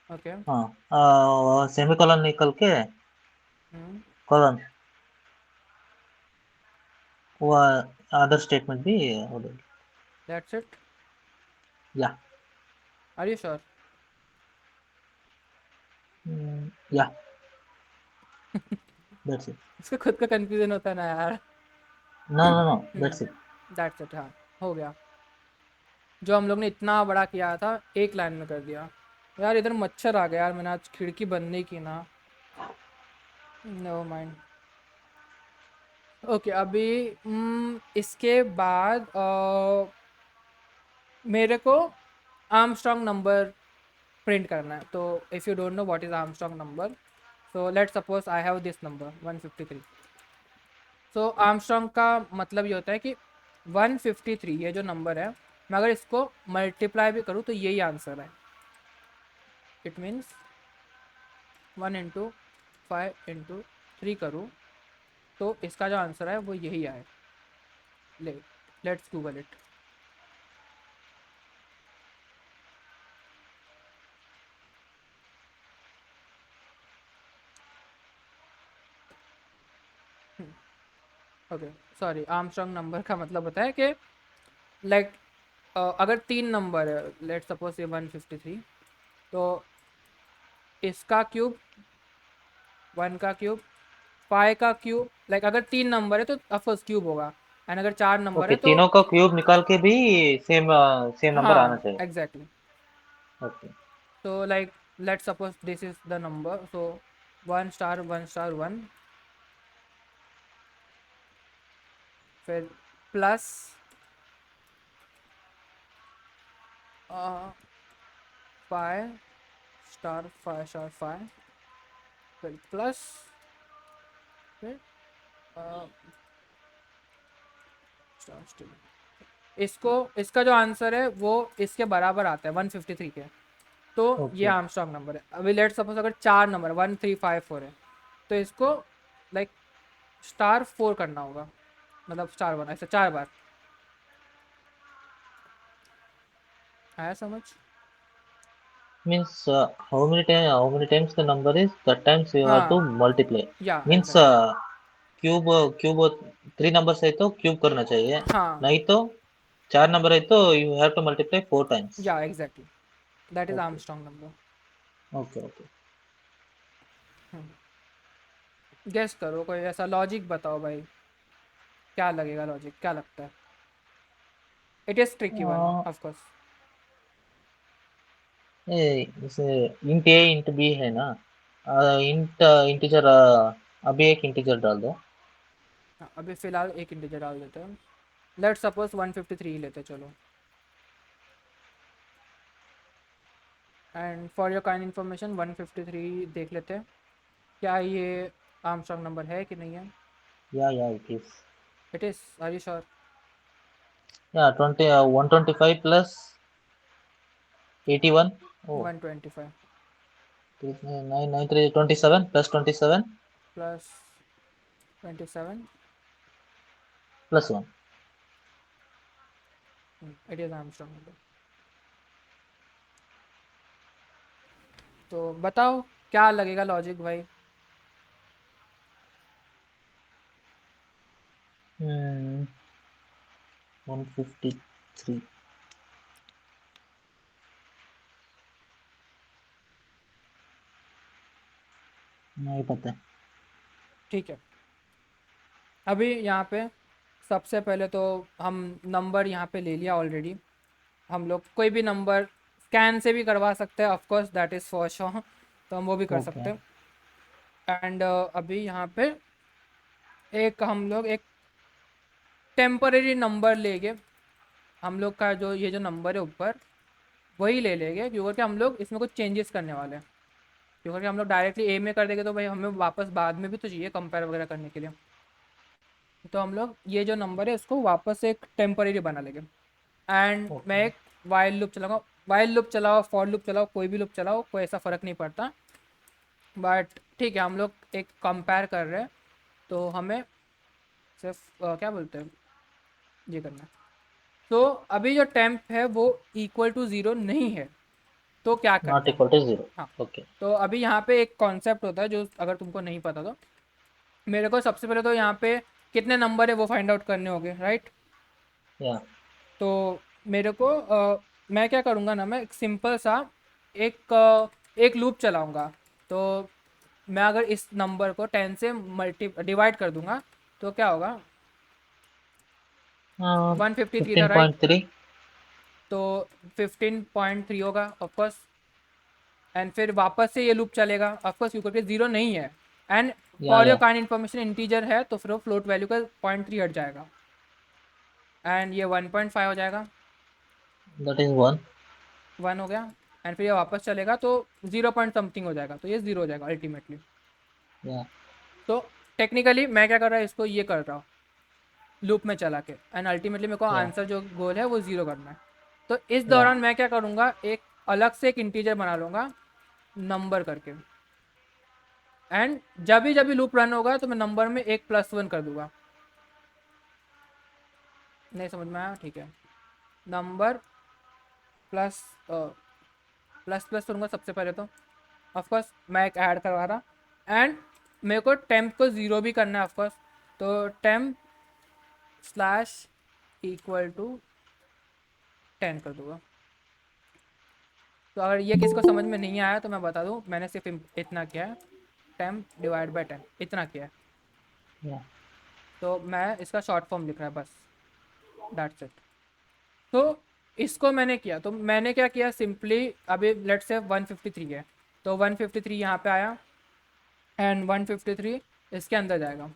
ओके। हाँ, सेमीकोलन निकल के कॉलन, वो अदर स्टेटमेंट भी order. That's it. या आर यू श्योर? या दैट्स इट। इसको खुद का कंफ्यूजन होता है ना यार। No no no, that's it. That's it, हाँ, हो गया। जो हम लोग ने इतना बड़ा किया था एक लाइन में कर दिया। यार इधर मच्छर आ गया यार, मैंने आज खिड़की बंद नहीं की ना। No mind. ओके, अभी इसके बाद मेरे को आर्मस्ट्रॉन्ग नंबर प्रिंट करना है। तो if you don't know what is Armstrong number, so let suppose I have this number 153। So Armstrong का मतलब ये होता है कि 153 ये जो नंबर है, मैं अगर इसको मल्टीप्लाई भी करूँ तो यही आंसर है। इट मीन्स 1 इंटू 5 इंटू 3 करूँ तो इसका जो आंसर है वो यही आए। Let's Google it. Okay, sorry, Armstrong number का मतलब होता है कि लाइक अगर 3 नंबर है, लेट सपोज ये 153, तो इसका क्यूब, 1 का क्यूब, 5 का क्यूब, लाइक अगर 3 नंबर है तो ऑफकोर्स क्यूब होगा, एंड अगर 4 नंबर ओके, है तो तीनों का क्यूब निकाल के भी सेम सेम नंबर आना हाँ, चाहिए। Exactly. Okay, So like let's suppose this is the number, so 1 star 1 star 1, फिर प्लस 5 स्टार 5 स्टार 5, फिर प्लस, फिर स्टार स्टिल। इसको, इसका जो आंसर है वो इसके बराबर आता है 153 के। तो ये ओके, आर्मस्ट्रॉन्ग नंबर है। अभी लेट सपोज अगर 4 नंबर 1 3 5 4 है तो इसको लाइक स्टार 4 करना होगा, मतलब स्टार 1, ऐसे 4 बार। आया समझ? means how many times the number is, that times you have to हाँ, multiply, या means exactly. Cube cube 3 numbers है तो क्यूब करना चाहिए, हाँ, नहीं तो 4 नंबर है तो you have to multiply 4 times. या exactly, that is okay Armstrong number. Okay okay. Guess करो, कोई ऐसा लॉजिक बताओ भाई, क्या लगेगा, लॉजिक क्या लगता है? It is tricky one of course. जैसे इंट ए इंट बी है ना, इंट इंटीजर, अभी एक इंटीजर डाल दो। अभी फिलहाल एक इंटीजर डाल देते हैं। लेट सपोज 153 ही लेते हैं, चलो। And for your kind information 153 देख लेते हैं क्या ये आर्मस्ट्रॉन्ग नंबर है कि नहीं है? Yeah, it is. It is, are you sure? Yeah, 125 plus 81. Oh, 125 993 27 plus 27 plus 27, plus 1. It is Armstrong number. तो बताओ क्या लगेगा लॉजिक भाई? Hmm, 153. नहीं पता। ठीक है, अभी यहाँ पे सबसे पहले तो हम नंबर यहाँ पे ले लिया ऑलरेडी। हम लोग कोई भी नंबर स्कैन से भी करवा सकते हैं, of course that is for sure, तो हम वो भी कर सकते Okay. हैं। एंड अभी यहाँ पे हम लोग एक टेम्परेरी नंबर लेंगे। हम लोग का जो ये जो नंबर है ऊपर वही ले लेंगे, क्योंकि हम लोग इसमें कुछ चेंजेस करने वाले हैं। क्योंकि हम लोग डायरेक्टली ए में कर देंगे तो भाई हमें वापस बाद में भी तो चाहिए कंपेयर वगैरह करने के लिए। तो हम लोग ये जो नंबर है इसको वापस एक टेम्परेरी बना लेंगे। एंड मैं एक वाइल लूप चलाऊंगा। वाइल लूप चलाओ, फॉर लूप चलाओ, कोई भी लूप चलाओ, कोई ऐसा फ़र्क नहीं पड़ता। बट ठीक है, हम लोग एक कंपेयर कर रहे हैं तो हमें सिर्फ क्या बोलते हैं, ये करना है। तो अभी जो टेम्प है वो इक्वल टू ज़ीरो नहीं है, तो क्या करना Not है? equal to 0. हाँ, Okay. तो अभी यहाँ पे एक कॉन्सेप्ट होता है जो अगर तुमको नहीं पता तो मेरे को सबसे पहले तो यहाँ पे कितने नंबर है वो फाइंड आउट करने होंगे, राइट? Yeah. तो मेरे को मैं क्या करूँगा ना, मैं एक सिंपल सा एक लूप चलाऊँगा। तो मैं अगर इस नंबर को 10 से डिवाइड कर दूँगा तो क्या होगा, 153 था राइट? 15.3. तो 15.3 होगा ऑफकोर्स। एंड फिर वापस से ये लूप चलेगा ऑफकोर्स, क्योंकि ज़ीरो नहीं है। And for your Yeah. Kind information integer है तो फिर वो फ्लोट वैल्यू का 0.3 हट जाएगा एंड ये 1.5 हो जाएगा, That is 1. 1 हो गया। एंड फिर ये वापस चलेगा तो 0 पॉइंट समथिंग हो जाएगा, तो ये 0 हो जाएगा अल्टीमेटली। Yeah. तो टेक्निकली मैं क्या कर रहा हूँ, इसको ये कर रहा हूँ लूप में चला के, एंड अल्टीमेटली मेरे को Yeah. आंसर जो गोल है वो 0 करना है। तो इस Yeah. दौरान मैं क्या करूँगा, एक अलग से एक इंटीजर बना लूँगा नंबर करके। एंड जब भी लूप रन होगा तो मैं नंबर में एक +1 कर दूंगा। नहीं समझ में आया? ठीक है, नंबर प्लस प्लस प्लस करूँगा सबसे पहले तो ऑफकोर्स मैं एक ऐड करवा रहा। एंड मेरे को टेम्प को 0 भी करना है ऑफकोर्स, तो टेम्प स्लैश इक्वल टू 10 कर दूँगा। तो अगर ये किसी को समझ में नहीं आया तो मैं बता दूँ, मैंने सिर्फ इतना किया है, टेम्प डिवाइड बाई 10 इतना किया है। Yeah. तो मैं इसका शॉर्ट फॉर्म लिख रहा है बस, दैट्स इट। तो इसको मैंने किया, तो मैंने क्या किया सिंपली, अभी लेट्स से 153 है तो 153 यहाँ पे आया एंड 153 इसके अंदर जाएगा,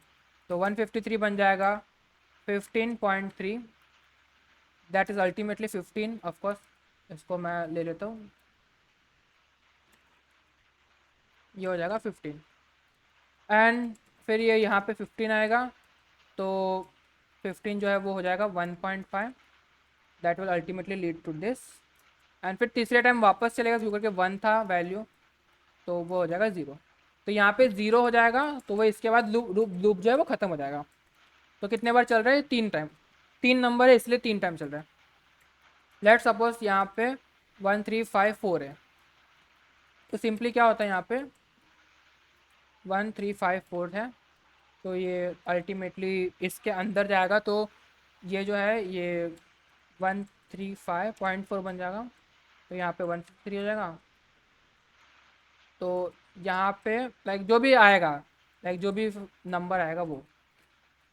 तो 153 बन जाएगा 15.3, दैट इज़ अल्टीमेटली 15 ऑफकोर्स। इसको मैं ले लेता हूँ, ये हो जाएगा 15। एंड फिर ये यहाँ पे 15 आएगा तो 15 जो है वो हो जाएगा 1.5, that will ultimately lead to this. And फिर तीसरे टाइम वापस चलेगा क्योंकि 1 था वैल्यू, तो वो हो जाएगा 0। तो यहाँ पे 0 हो जाएगा तो वो इसके बाद लूप जो है वो ख़त्म हो जाएगा। तो कितने बार चल रहा है? 3 टाइम, 3 नंबर है इसलिए 3 टाइम चल रहा है। लेट सपोज यहाँ पे 1 3 5 4 है, तो सिंपली क्या होता है यहाँ पे 1 3 5 4 है, तो ये अल्टीमेटली इसके अंदर जाएगा, तो ये जो है ये 135.4 बन जाएगा, तो यहाँ पे 153 हो जाएगा। तो यहाँ पे लाइक जो भी आएगा, लाइक जो भी नंबर आएगा वो,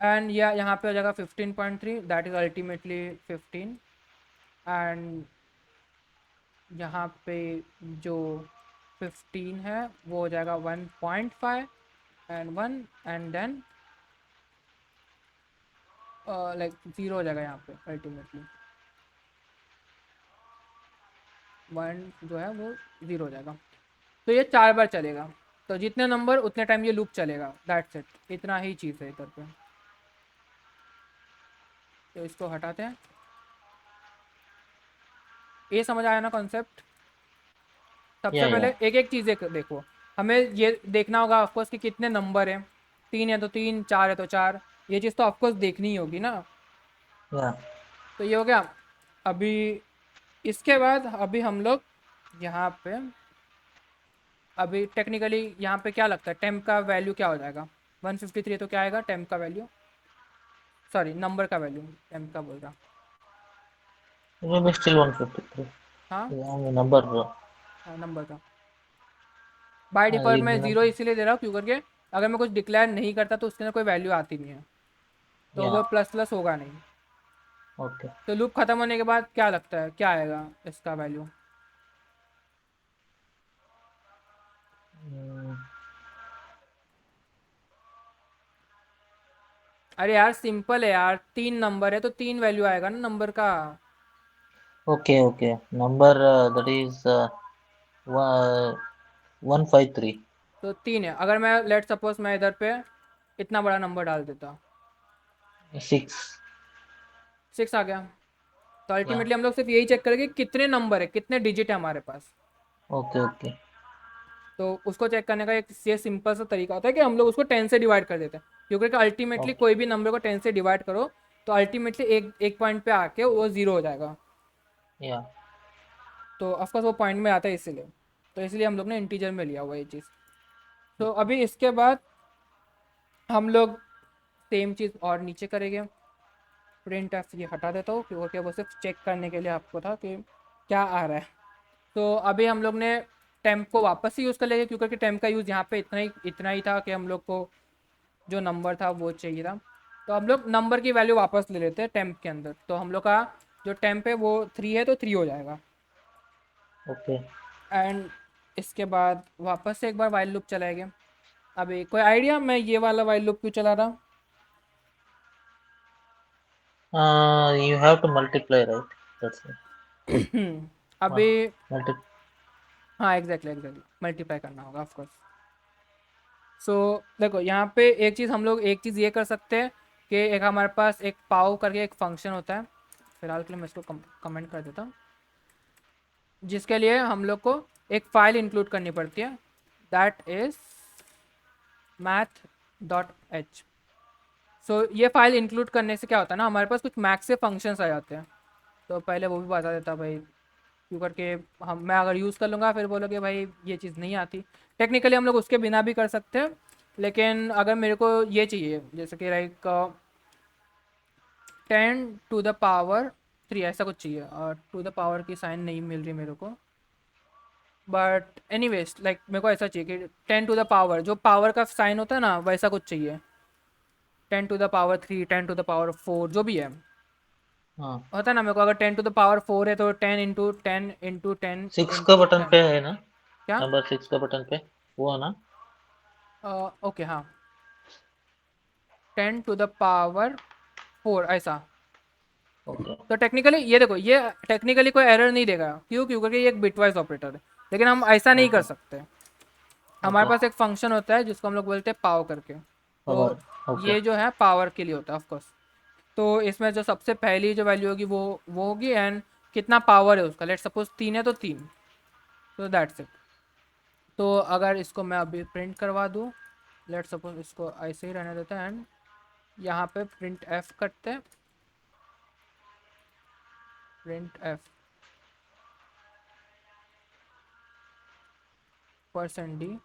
एंड या यहाँ पे हो जाएगा 15.3, दैट इज़ अल्टीमेटली 15। एंड यहाँ पे जो 15 है वो हो जाएगा 1.5 एंड 1 एंड देन लाइक 0 हो जाएगा यहाँ पे अल्टीमेटली, 1 जो है वो 0 हो जाएगा। तो ये 4 बार चलेगा। तो जितने नंबर उतने टाइम ये लूप चलेगा, दैट्स इट, इतना ही चीज़ है इधर पे। तो इसको हटाते हैं। ये समझ आया ना कॉन्सेप्ट? सबसे या पहले एक एक चीज़ देखो, हमें ये देखना होगा ऑफकोर्स कि कितने नंबर हैं। 3 है तो 3, 4 है तो 4, ये चीज़ तो ऑफकोर्स देखनी ही होगी ना। या तो ये हो गया। अभी इसके बाद अभी हम लोग यहाँ पे, अभी टेक्निकली यहाँ पे क्या लगता है टेम्प का वैल्यू क्या हो जाएगा? 153 तो क्या आएगा टेम्प का वैल्यू, सॉरी नंबर का वैल्यू, टेम्प का बोल रहा। it will be still 153. हाँ Yeah, number हाँ नंबर का। बाय डिफ़ॉल्ट मैं ज़ीरो इसीलिए दे रहा हूँ क्यों करके, अगर मैं कुछ डिक्लेयर नहीं करता तो उसके अंदर कोई वैल्यू आती नहीं है, तो वो yeah, प्लस प्लस होगा नहीं। okay. तो लूप ख़त्म होने के बाद क्या लगता है क्या आएगा इसका वैल्यू? Mm, अरे यार सिंपल है यार, 3 नंबर है तो 3 वैल्यू आएगा ना नंबर का। okay, okay. Number that is 153. तो 3 है, अगर मैं लेट सपोज मैं इधर पे इतना बड़ा नंबर डाल देता, 6. 6 आ गया। तो Yeah. अल्टीमेटली हम लोग सिर्फ यही चेक करेंगे कितने नंबर है, कितने डिजिट है हमारे पास। Okay, okay. तो उसको चेक करने का एक ये सिंपल सा तरीका होता है कि हम लोग उसको 10 से डिवाइड कर देते हैं, क्योंकि अल्टीमेटली Okay. कोई भी नंबर को 10 से डिवाइड करो तो अल्टीमेटली एक एक पॉइंट पे आके वो ज़ीरो हो जाएगा। Yeah. तो ऑफकोर्स वो पॉइंट में आता है इसीलिए, तो इसलिए हम लोग ने इंटीजर में लिया हुआ ये चीज़। तो अभी इसके बाद हम लोग सेम चीज़ और नीचे करेंगे। प्रिंट एफ ये हटा देता हूँ क्योंकि वो सिर्फ चेक करने के लिए आपको था कि क्या आ रहा है। तो अभी हम लोग ने टेम्प को वापस से यूज़ कर लेंगे क्योंकि टेम्प का यूज़ यहाँ पे इतना ही था कि हम लोग को जो नंबर था वो चाहिए था। तो हम लोग नंबर की वैल्यू वापस ले लेते हैं टेम्प के अंदर। तो हम लोग का जो टेम्प है वो 3 है तो 3 हो जाएगा। Okay. एंड इसके बाद वापस से एक बार वाइल लूप चलाएंगे। अभी कोई आइडिया मैं ये वाला वाइल लूप क्यों चला रहा? You have to multiply, right? That's it. अभी Multi. हाँ एग्जैक्टली मल्टीप्लाई करना होगा ऑफकोर्स। सो देखो यहाँ पे एक चीज़ हम लोग एक चीज़ ये कर सकते हैं कि एक हमारे पास एक पाव करके एक फंक्शन होता है, फिलहाल के लिए मैं इसको कमेंट कर देता हूँ, जिसके लिए हम लोग को एक फ़ाइल इंक्लूड करनी पड़ती है, दैट इज़ math.h। सो ये फाइल इंक्लूड करने से क्या होता है ना, हमारे पास कुछ मैथ से फंक्शंस आ जाते हैं। तो पहले वो भी बता देता भाई क्यों करके, हम मैं अगर यूज़ कर लूँगा फिर बोलोगे भाई ये चीज़ नहीं आती। टेक्निकली हम लोग उसके बिना भी कर सकते हैं, लेकिन अगर मेरे को ये चाहिए जैसे कि लाइक 10⁻³ ऐसा कुछ चाहिए, और टू द पावर की साइन नहीं मिल रही मेरे को, बट एनीवेज लाइक मेरे को ऐसा चाहिए कि 10⁻, जो पावर का साइन होता है ना वैसा कुछ चाहिए। 10⁻3, 10⁻4 जो भी है हाँ. होता है ना, मेरे को अगर 10⁻4 है तो 10 × 10 × 10 6 का × बटन 10 पे है ना? क्या? नंबर 6 का बटन पे वो है ना? ओके हाँ 10⁻4 ऐसा। Okay. तो टेक्निकली ये देखो ये टेक्निकली कोई एरर नहीं देगा, क्यों क्योंकि ये एक बिटवाइज ऑपरेटर है, लेकिन हम ऐसा नहीं कर Okay. सकते। हमारे Okay. पास एक फंक्शन होता है जिसको हम लोग बोलते हैं पावर करके, Power. तो Okay. ये जो है पावर के लिए होता है ऑफकोर्स। तो इसमें जो सबसे पहली जो वैल्यू होगी वो होगी एंड कितना पावर है उसका, लेट सपोज 3 है तो 3, तो दैट्स इट। तो अगर इसको मैं अभी प्रिंट करवा दूँ, लेट सपोज इसको ऐसे ही रहने देते हैं एंड यहाँ पे प्रिंट एफ करते हैं, प्रिंट एफ %d।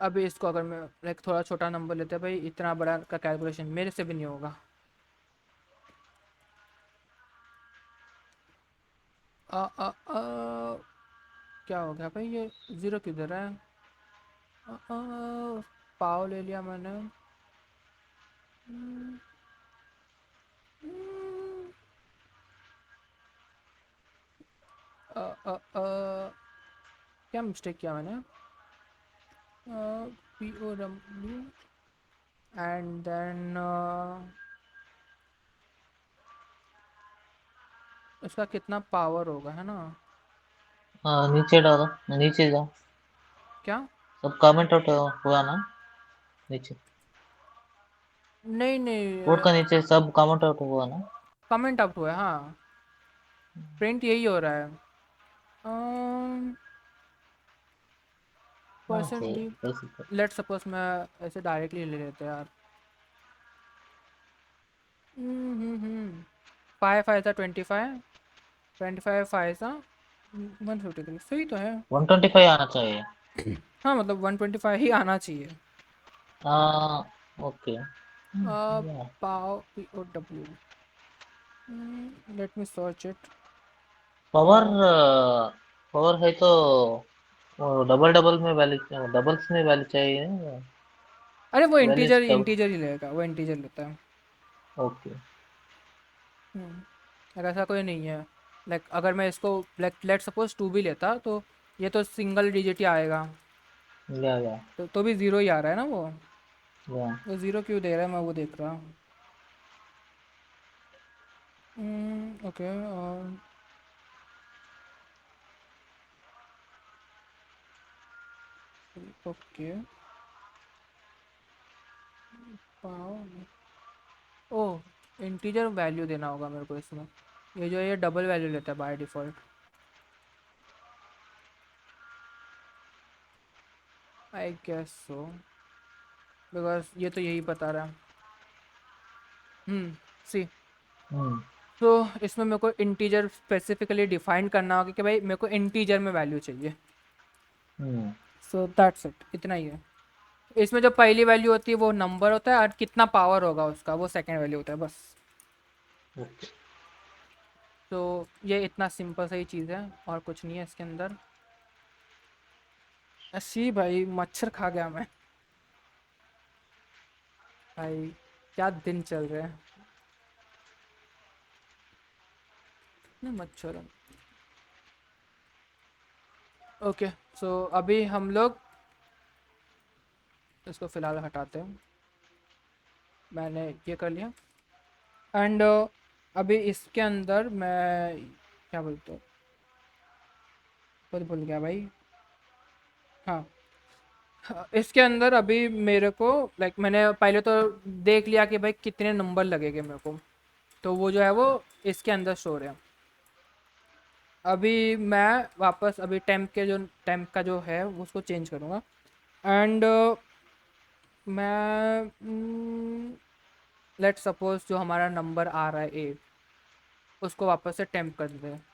अभी इसको अगर मैं लाइक थोड़ा छोटा नंबर लेते हैं भाई, इतना बड़ा का कैलकुलेशन मेरे से भी नहीं होगा। क्या हो गया भाई, ये ज़ीरो किधर है? पाव ले लिया मैंने। अ, अ, अ, क्या मिस्टेक किया मैंने? POW एंड देन इसका कितना पावर होगा है ना, हाँ नीचे डालो, नीचे जाओ, क्या? सब कमेंट आउट हुआ ना नीचे, नहीं नहीं, कोड का नीचे सब कमेंट आउट हुआ ना। कमेंट आउट हुआ है, हाँ प्रिंट यही हो रहा है। हाँ परसेंट सही डी, वैसे तो। लेट सपोज मैं ऐसे डायरेक्टली ले लेते हैं यार। 5 5 था 25, 25 5 था 153, सही तो है। 125 आना चाहिए। हाँ मतलब 125 ही आना चाहिए। हाँ ओके। या पाव POW, let me search it. Power, power है तो डबल डबल में वैल्यू, डबल्स में वैल्यू चाहिए। अरे वो वैल्यूज इंटीजर डबल। इंटीजर ही लेगा, वो इंटीजर लेता है। ओके। अगर ऐसा कोई नहीं है, लाइक अगर मैं इसको लेट सपोज 2 भी लेता तो ये तो सिंगल डिजिट ही आएगा, या तो भी ज़ीरो ही आ रहा है ना वो। या वो ज़ीरो क्यों दे रहा है मैं वो देख रहा हूँ। Okay, okay oh integer value देना होगा मेरे को इसमें। ये जो है ये डबल वैल्यू लेता है by default. I guess so, because ये तो यही बता रहा है। सी, हम्म तो इसमें मेरे को इंटीजर स्पेसिफिकली डिफाइन करना होगा कि भाई मेरे को इंटीजर में वैल्यू चाहिए। हम्म सो दैट्स इट, इतना ही है। इसमें जो पहली वैल्यू होती है वो नंबर होता है, और कितना पावर होगा उसका वो सेकंड वैल्यू होता है बस। ओके। तो ये इतना सिंपल सा ही चीज़ है और कुछ नहीं है इसके अंदर। ऐसी भाई मच्छर खा गया मैं भाई, क्या दिन चल रहे हैं इतने मच्छर हैं। ओके, सो अभी हम लोग इसको फ़िलहाल हटाते हैं, मैंने ये कर लिया। एंड अभी इसके अंदर मैं क्या बोलते हैं, खुद भूल गया भाई। हाँ, इसके अंदर अभी मेरे को लाइक मैंने पहले तो देख लिया कि भाई कितने नंबर लगेंगे मेरे को, तो वो जो है वो इसके अंदर स्टोर है। अभी मैं वापस अभी टेम्प का जो है वो उसको चेंज करूँगा। एंड मैं लेट सपोज जो हमारा नंबर आ रहा है ए, उसको वापस से टेम्प कर देते हैं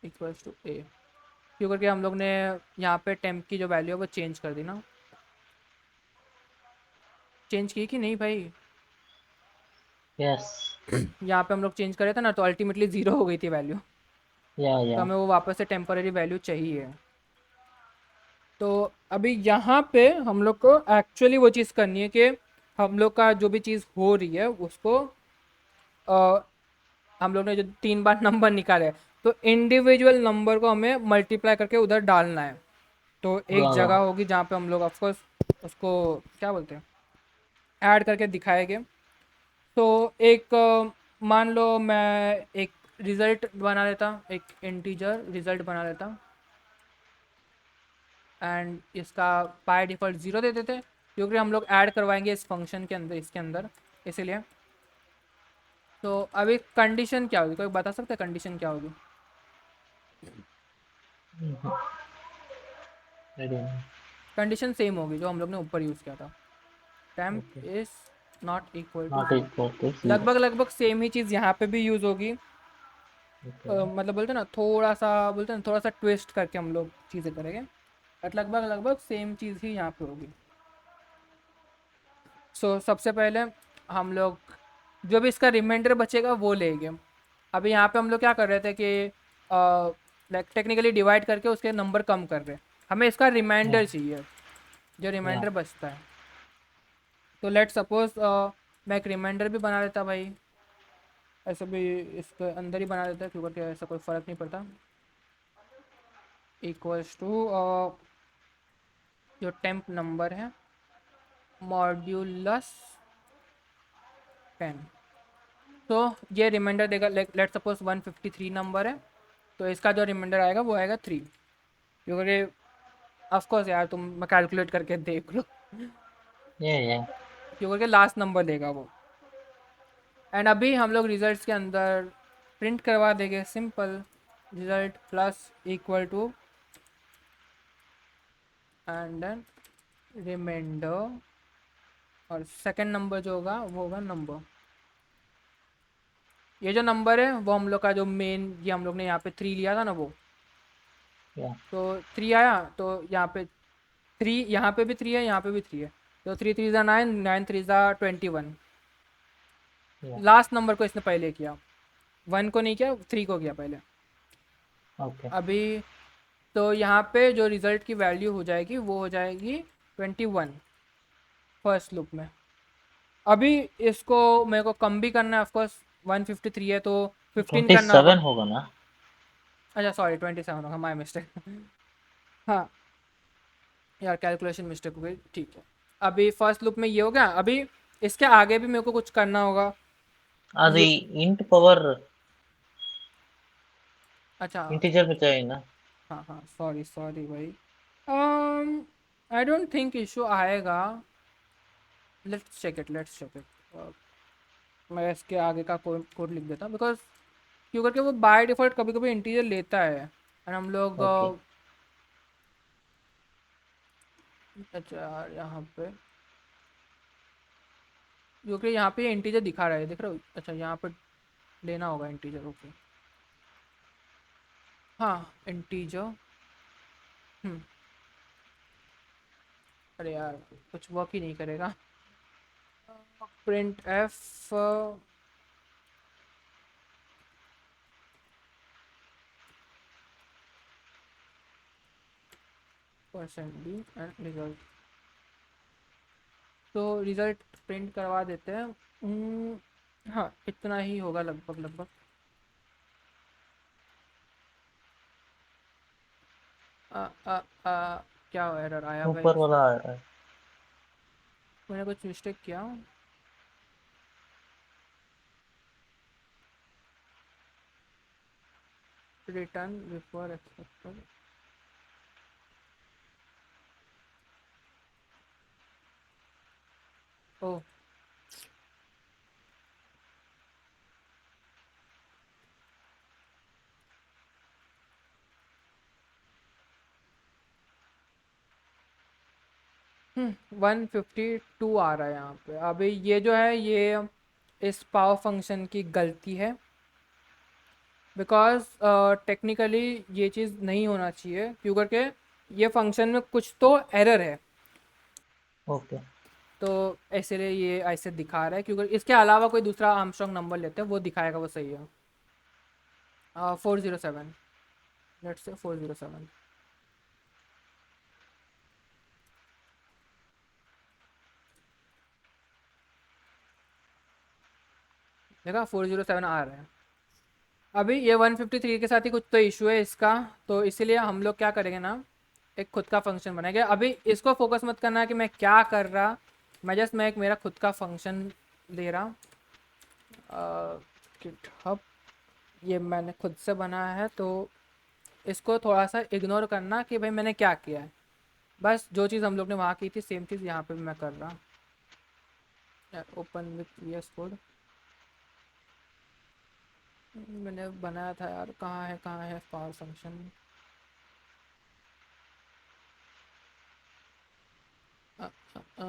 इक्वल्स टू ए, क्यों करके हम लोग ने यहाँ पे टेम्प की जो वैल्यू है वो चेंज कर दी ना। चेंज की कि नहीं भाई? यस। यहाँ पे हम लोग चेंज करे थे ना, तो अल्टीमेटली ज़ीरो हो गई थी वैल्यू, तो या हमें वो वापस से टेम्पररी वैल्यू चाहिए। तो अभी यहाँ पे हम लोग को एक्चुअली वो चीज़ करनी है कि हम लोग का जो भी चीज़ हो रही है उसको हम लोग ने जो 3 बार नंबर निकाले है, तो इंडिविजुअल नंबर को हमें मल्टीप्लाई करके उधर डालना है। तो एक या जगह होगी जहाँ पे हम लोग ऑफकोर्स उसको क्या बोलते हैं, ऐड करके दिखाएंगे। तो एक मान लो मैं एक रिज़ल्ट बना लेता, एक इंटीजर रिज़ल्ट बना लेता, एंड इसका बाय डिफ़ॉल्ट ज़ीरो दे देते, क्योंकि हम लोग ऐड करवाएंगे इस फंक्शन के अंदर, इसके अंदर, इसीलिए। तो अभी कंडीशन क्या होगी, कोई बता सकता है कंडीशन क्या होगी? कंडीशन सेम होगी जो हम लोग ने ऊपर यूज़ किया था, temp is not equal to not 0। Equal to zero. लगभग लगभग सेम ही चीज़ यहाँ पे भी यूज़ होगी। ओके। मतलब बोलते हैं ना थोड़ा सा, बोलते हैं ना थोड़ा सा ट्विस्ट करके हम लोग चीज़ें करेंगे, बट लगभग लगभग सेम चीज़ ही यहाँ पे होगी। सो सबसे पहले हम लोग जो भी इसका रिमाइंडर बचेगा वो लेंगे। अभी यहाँ पे हम लोग क्या कर रहे थे कि लाइक टेक्निकली डिवाइड करके उसके नंबर कम कर रहे हैं, हमें इसका रिमाइंडर चाहिए, जो या रिमाइंडर बचता है। तो लेट सपोज मैं एक रिमाइंडर भी बना लेता भाई, ऐसे भी इसके अंदर ही बना लेता है क्योंकि ऐसा कोई फ़र्क नहीं पड़ता। इक्वल्स टू जो टेम्प नंबर है मॉड्यूलस 10। तो ये रिमाइंडर देगा, लेट सपोज 153 नंबर है, तो इसका जो रिमाइंडर आएगा वो आएगा 3, क्योंकि ऑफकोर्स यार तुम कैलकुलेट करके देख लो, Yeah. क्योंकि लास्ट नंबर देगा वो। एंड अभी हम लोग रिजल्ट्स के अंदर प्रिंट करवा देंगे simple result plus equal to and then remainder, और सेकंड नंबर जो होगा वो होगा नंबर। ये जो नंबर है वो हम लोग का जो मेन, ये हम लोग ने यहाँ पे 3 लिया था ना वो, Yeah. तो 3 आया, तो यहाँ पे 3, यहाँ पे भी 3 है, यहाँ पे भी 3 है, तो 3 3 ज़ा 9, 9 3 ज़ा 21। Yeah. लास्ट नंबर को इसने पहले किया, 1 को नहीं किया, 3 को किया पहले। Okay. अभी तो यहाँ पे जो रिज़ल्ट की वैल्यू हो जाएगी वो हो जाएगी 21 फर्स्ट लूप में। अभी इसको मेरे को कम भी करना है, ऑफकोर्स 153 है तो 15 करना होगा। 27 होगा ना? अच्छा सॉरी 27 होगा, माय मिस्टेक। हाँ यार कैलकुलेशन मिस्टेक हो गई, ठीक है। अभी फर्स्ट लूप में ये हो गया, अभी इसके आगे भी मेरे को कुछ करना होगा। అది ये int पवर अच्छा इंटीजर में चाहिए ना? हाँ हाँ सॉरी सॉरी भाई, आई डोंट थिंक इशू आएगा, let's check it let's check it. मैं इसके आगे का कोड लिख देता हूँ, बिकॉज क्यों करके वो बाय डिफ़ॉल्ट कभी कभी इंटीजर लेता है, और हम लोग Okay. अच्छा यार यहाँ पे, क्योंकि यहाँ पे इंटीजर दिखा रहा है, देख रहे हो? अच्छा यहाँ पे लेना होगा इंटीजर, ओके हाँ इंटीजर। अरे यार कुछ वर्क ही नहीं करेगा। Print F percent D and result, तो रिजल्ट प्रिंट करवा देते हैं। हाँ इतना ही होगा लगभग लगभग। आ, आ, आ, क्या एरर आया भाई? ऊपर वाला आ रहा है। मैंने कुछ मिस्टेक किया? रिटर्न बिफोर एक्सेप्टेड, ओ 152 आ रहा है यहाँ पे। अभी ये जो है ये इस पावर फंक्शन की गलती है, बिकॉज टेक्निकली ये चीज़ नहीं होना चाहिए, क्यों करके ये फंक्शन में कुछ तो एरर है, ओके। तो इसलिए ये ऐसे दिखा रहा है। क्योंकि इसके अलावा कोई दूसरा आर्मस्ट्रांग नंबर लेते हैं वो दिखाएगा वो सही है। 407, लेट्स से 407। देखा 407 आ रहा है। अभी ये 153 के साथ ही कुछ तो इशू है इसका, तो इसीलिए हम लोग क्या करेंगे ना, एक खुद का फंक्शन बनाएंगे। अभी इसको फोकस मत करना कि मैं क्या कर रहा, मैं एक मेरा खुद का फंक्शन दे रहा। GitHub ये मैंने खुद से बनाया है, तो इसको थोड़ा सा इग्नोर करना कि भाई मैंने क्या किया है। बस जो चीज़ हम लोग ने वहाँ की थी सेम चीज़ यहाँ पे भी मैं कर रहा। यार ओपन विथ VS कोड मैंने बनाया था यार, कहाँ है पावर फंक्शन? अ, अ, अ,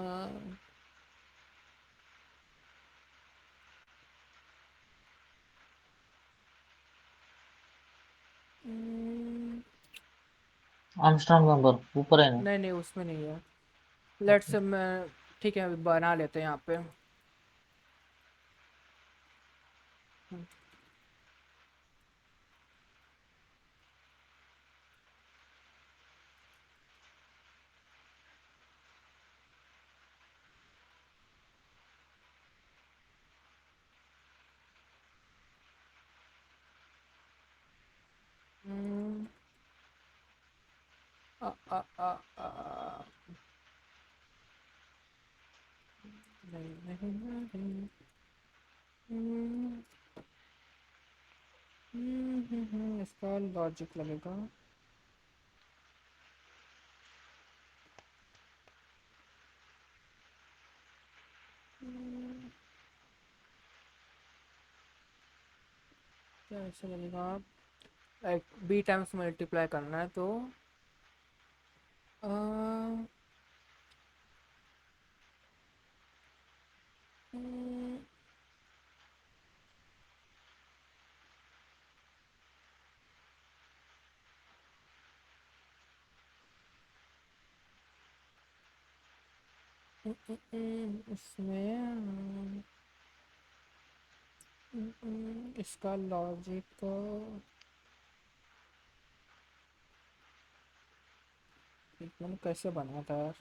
हम्म, आर्मस्ट्रांग नंबर ऊपर है ना? नहीं नहीं उसमें नहीं है। लेट्स मैं ठीक है बना लेते हैं यहाँ पे। हम्म, अ, अ, अ, अ, नहीं नहीं नहीं। हम्म, हम्म, इसका लॉजिक लगेगा। क्या ऐसे लगेगा, लाइक बी टाइम्स मल्टीप्लाई करना है तो अ, हम्म, इसमें इसका लॉजिक मैंने कैसे बनाया था यार।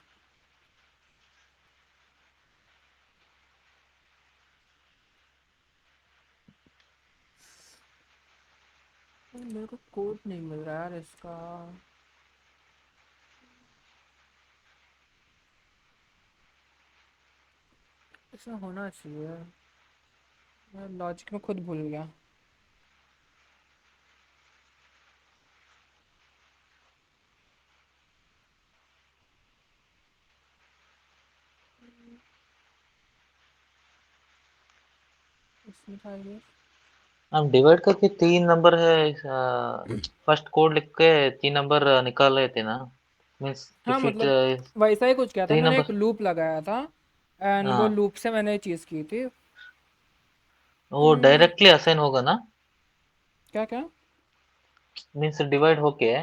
मेरे को कोड नहीं मिल रहा यार इसका। ऐसा होना चाहिए, मैं लॉजिक में खुद भूल गया। इसमें था ये। हम डिवाइड करके 3 नंबर है, फर्स्ट कोड लिख के 3 नंबर निकाल रहे थे ना, मीन्स हाँ इफ इट मतलब वैसा ही कुछ किया था 3 मैंने, एक नंबर। लूप लगाया था एंड वो हाँ, लूप से मैंने ये चीज़ की थी। वो हम्म, डायरेक्टली असाइन होगा ना, क्या क्या। मीन्स डिवाइड होके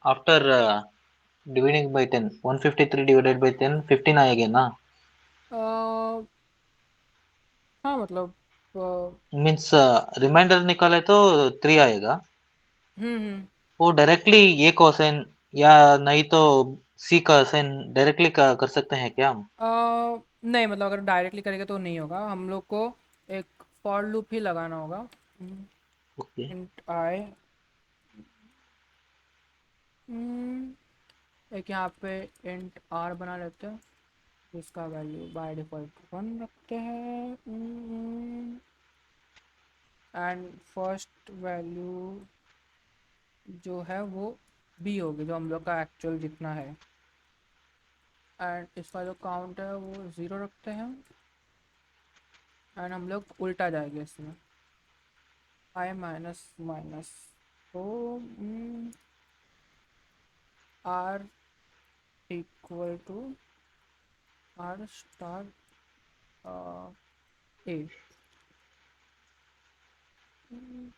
after dividing by 10, 153 divided by 10 15 आएगा ना, अ, हाँ मतलब मीन्स रिमाइंडर निकाले तो 3 आएगा। हम्म। वो डायरेक्टली ए को असाइन या नहीं तो सी का असाइन डायरेक्टली कर सकते हैं क्या हम? नहीं मतलब अगर डायरेक्टली करेंगे तो नहीं होगा, हम लोग को एक फॉर लूप ही लगाना होगा। ओके, इंट आई, एक यहाँ पे इंट आर बना लेते हैं, इसका वैल्यू बाय डिफॉल्ट 1 रखते हैं एंड फर्स्ट वैल्यू जो है वो बी होगी, जो हम लोग का एक्चुअल जितना है, एंड इसका जो काउंट है वो 0 रखते हैं एंड हम लोग उल्टा जाएंगे इसमें, आई माइनस माइनस, तो R equal to R star A.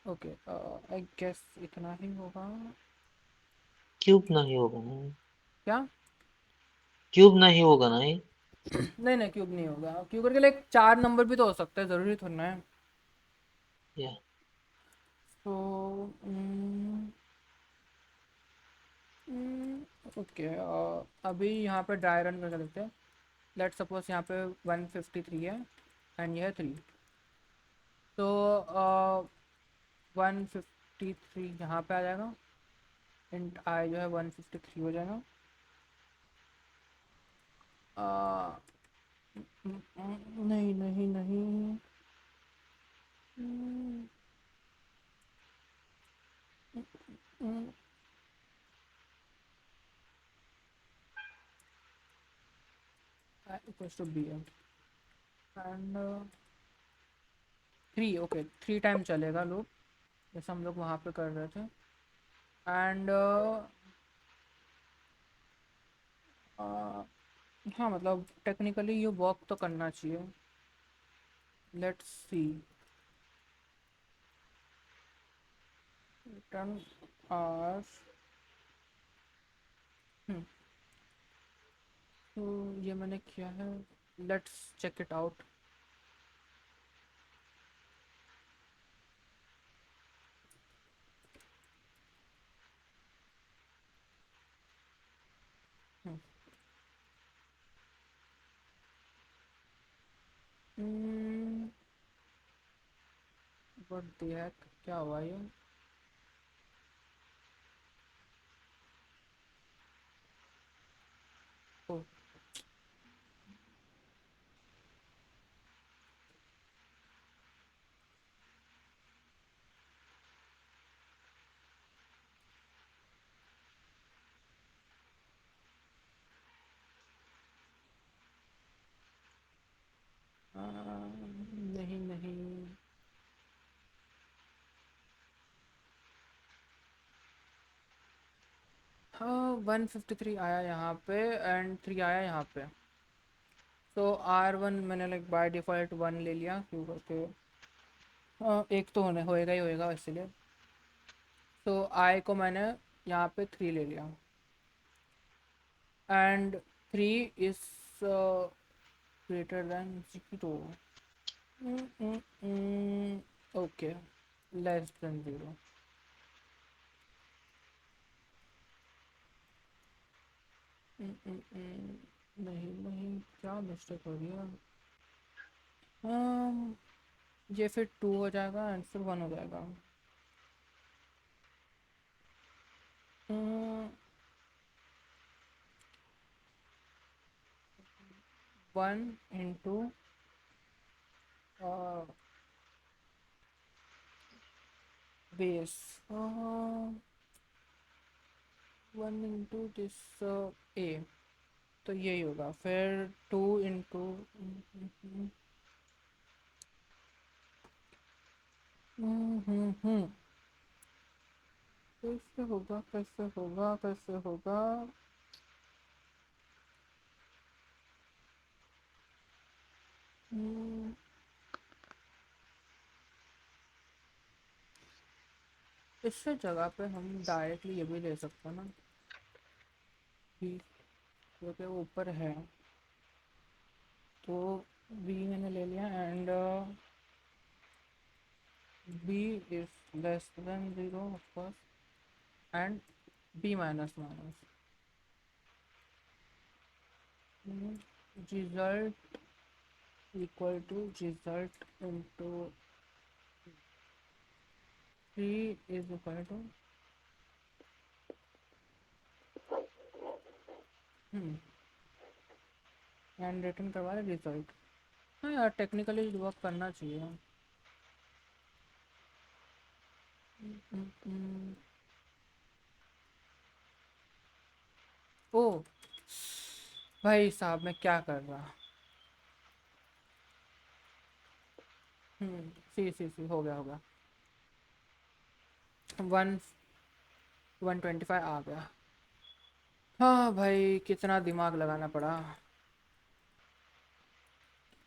Okay, I guess इतना ही होगा। क्यूब नहीं होगा ना, क्या। क्यूब नहीं होगा ना ये? नहीं नहीं, क्यूब नहीं होगा, क्यूब करके लाइक 4 नंबर भी तो हो सकते हैं, ज़रूरी थोड़ा ना है। या तो ओके, अभी यहाँ पे ड्राई रन कर लेते हैं। लेट सपोज यहाँ पे 153 है एंड यह 3, तो 153 यहाँ पे आ जाएगा, इंट आई जो है 153 हो जाएगा। अ, नहीं नहीं नहीं, equals to B and 3, okay 3 time चलेगा लूप, जैसे हम लोग वहाँ पे कर रहे थे एंड हाँ मतलब टेक्निकली ये वर्क तो करना चाहिए। लेट्स सी, रिटर्न आर, तो ये मैंने किया है, let's check it out. What the heck, क्या हुआ ये। ओ, हाँ 153 आया यहाँ पे एंड 3 आया यहाँ पे। तो R1 मैंने लाइक बाय डिफ़ॉल्ट 1 ले लिया क्यों करके एक तो होने होएगा ही होएगा इसलिए। तो I को मैंने यहाँ पे 3 ले लिया and 3 is greater then 0। Okay less than 0। नहीं नहीं क्या मिस्टेक हो रही है। ये फिर 2 हो जाएगा एंड फिर 1 हो जाएगा। 1 इंटू बेस 1 इंटू दिस ए, तो यही होगा। फिर 2 इंटू कैसे होगा कैसे होगा कैसे होगा। इससे जगह पे हम डायरेक्टली ये भी ले सकते हैं ना बी, क्योंकि वो ऊपर है। तो बी मैंने ले लिया and B is less than 0 of course and B minus minus result equal to result into 3 is equal to and return करवा रहे रिजल्ट। हाँ यार टेक्निकली वर्क करना चाहिए। ओ भाई साहब मैं क्या कर रहा। सी हो गया 125 आ गया। हाँ भाई कितना दिमाग लगाना पड़ा।